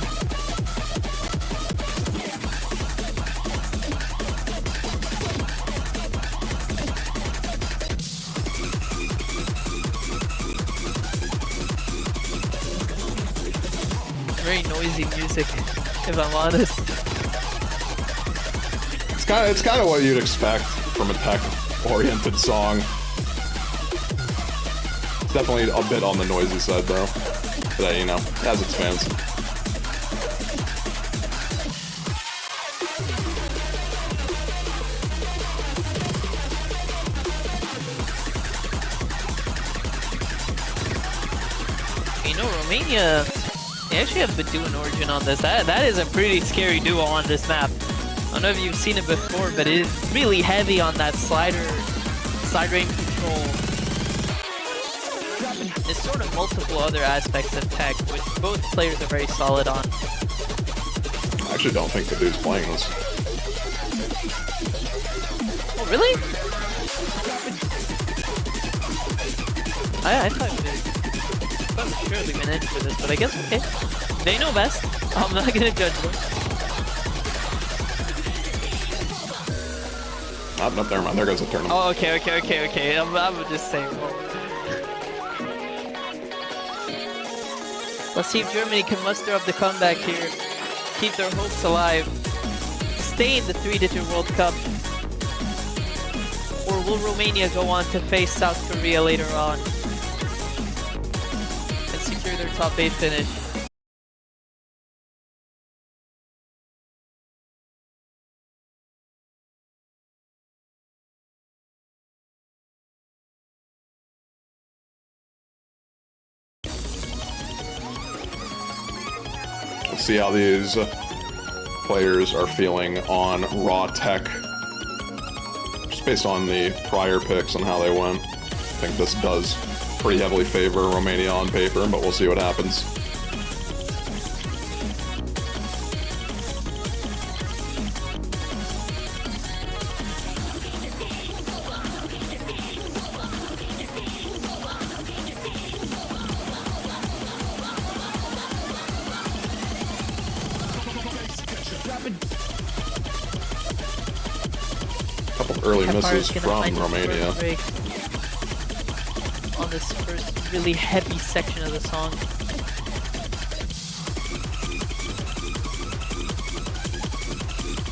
Very noisy music, if I'm honest. It's kind of what you'd expect from a tech-oriented song. It's definitely a bit on the noisy side, though. But, you know, it has its fans. You know, Romania, they actually have Badu and Origin on this. That is a pretty scary duo on this map. I don't know if you've seen it before, but it is really heavy on that side range control. There's sort of multiple other aspects of tech, which both players are very solid on. I actually don't think Badu's playing this. Oh, really? I thought we surely went in for this, but I guess okay. They know best. I'm not gonna judge them. Oh, no, never mind. There goes the tournament. Oh, okay. I'm just saying. Let's see if Germany can muster up the comeback here, keep their hopes alive, stay in the 3-digit World Cup, or will Romania go on to face South Korea later on and secure their top 8 finish? see how these players are feeling on raw tech. Just based on the prior picks and how they went. I think this does pretty heavily favor Romania on paper, but we'll see what happens. Couple of early misses from Romania. On this first really heavy section of the song.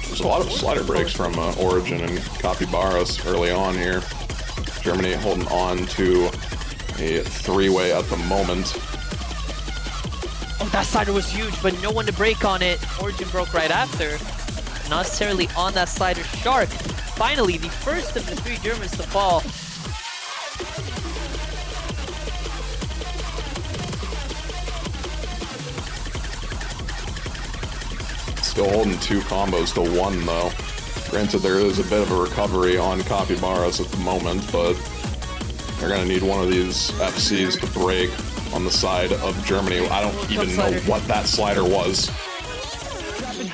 There's a lot of slider breaks from Origin and Capybaras early on here. Germany holding on to a three-way at the moment. Oh, that slider was huge, but no one to break on it. Origin broke right after. Not necessarily on that slider. Shark, finally, the first of the three Germans to fall. Still holding 2 combos to 1 though. Granted, there is a bit of a recovery on Capybaras at the moment, but they're gonna need one of these FCs to break on the side of Germany. I don't even know what that slider was.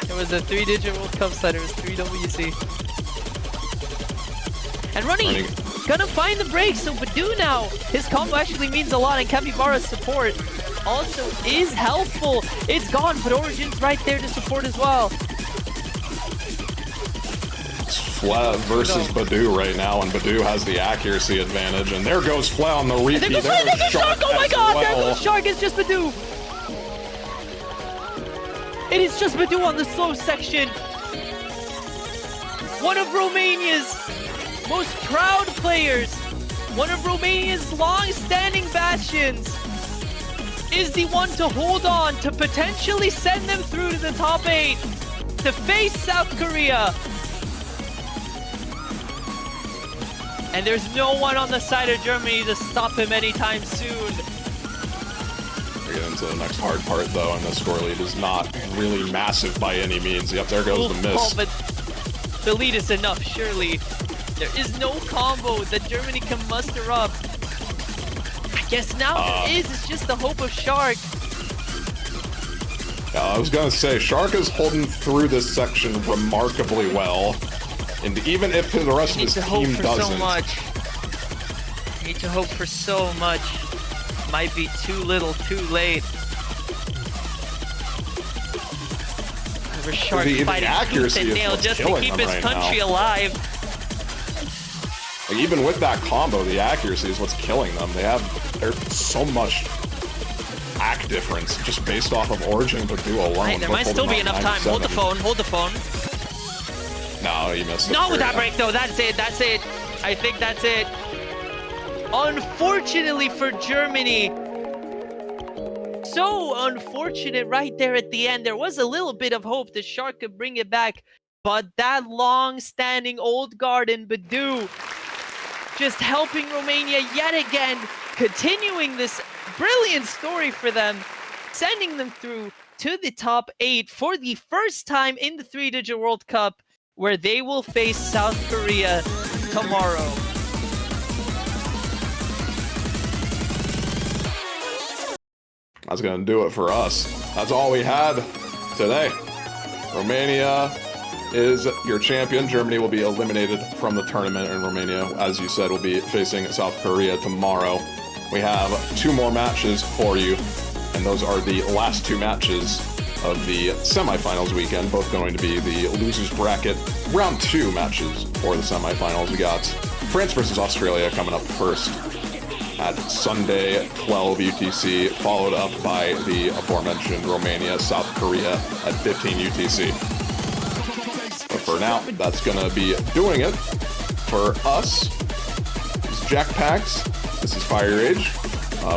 It was a 3-digit World Cup slider. It was 3WC. And Runny gonna find the break, so Badu now, his combo actually means a lot, and Capybara's support also is helpful. It's gone, but Origin's right there to support as well. It's Fla versus Badu right now, and Badu has the accuracy advantage, and there goes Fla on the repeat. There goes Shark! Oh my god, there goes Shark, it's just Badu! It is just Badu on the slow section. One of Romania's most proud players, one of Romania's long-standing bastions, is the one to hold on to potentially send them through to the top 8 to face South Korea. And there's no one on the side of Germany to stop him anytime soon. We get into the next hard part though, and the score lead is not really massive by any means. Yep, there goes the miss. Oh, but the lead is enough, surely. There is no combo that Germany can muster up. I guess now there is, it's just the hope of Shark. Yeah, I was gonna say, Shark is holding through this section remarkably well. And even if the rest of his team doesn't. So much. Need to hope for so much. Might be too little, too late. Shark fighting tooth and nail just to keep his country alive. Like, even with that combo, the accuracy is what's killing them. There's so much act difference just based off of Origin to do alone. Right, there might still be enough time. Hold the phone, hold the phone. No, you missed it. Not with that break though, that's it, that's it. I think that's it. Unfortunately for Germany. So unfortunate right there at the end. There was a little bit of hope that Shark could bring it back, but that long-standing old guard in Badu just helping Romania yet again, continuing this brilliant story for them, sending them through to the top 8 for the first time in the 3-digit World Cup, where they will face South Korea tomorrow. That's going to do it for us. That's all we had today. Romania is your champion. Germany will be eliminated from the tournament, and Romania, as you said, will be facing South Korea tomorrow. We have 2 more matches for you, and those are the last 2 matches of the semifinals weekend, both going to be the losers bracket round 2 matches for the semifinals. We got France versus Australia coming up first at Sunday 12 UTC, followed up by the aforementioned Romania South Korea at 15 UTC. But for now, that's gonna be doing it for us. This is JackPaX. This is fieryrage.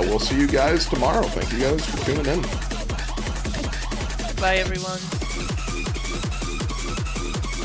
We'll see you guys tomorrow. Thank you guys for tuning in. Bye, everyone.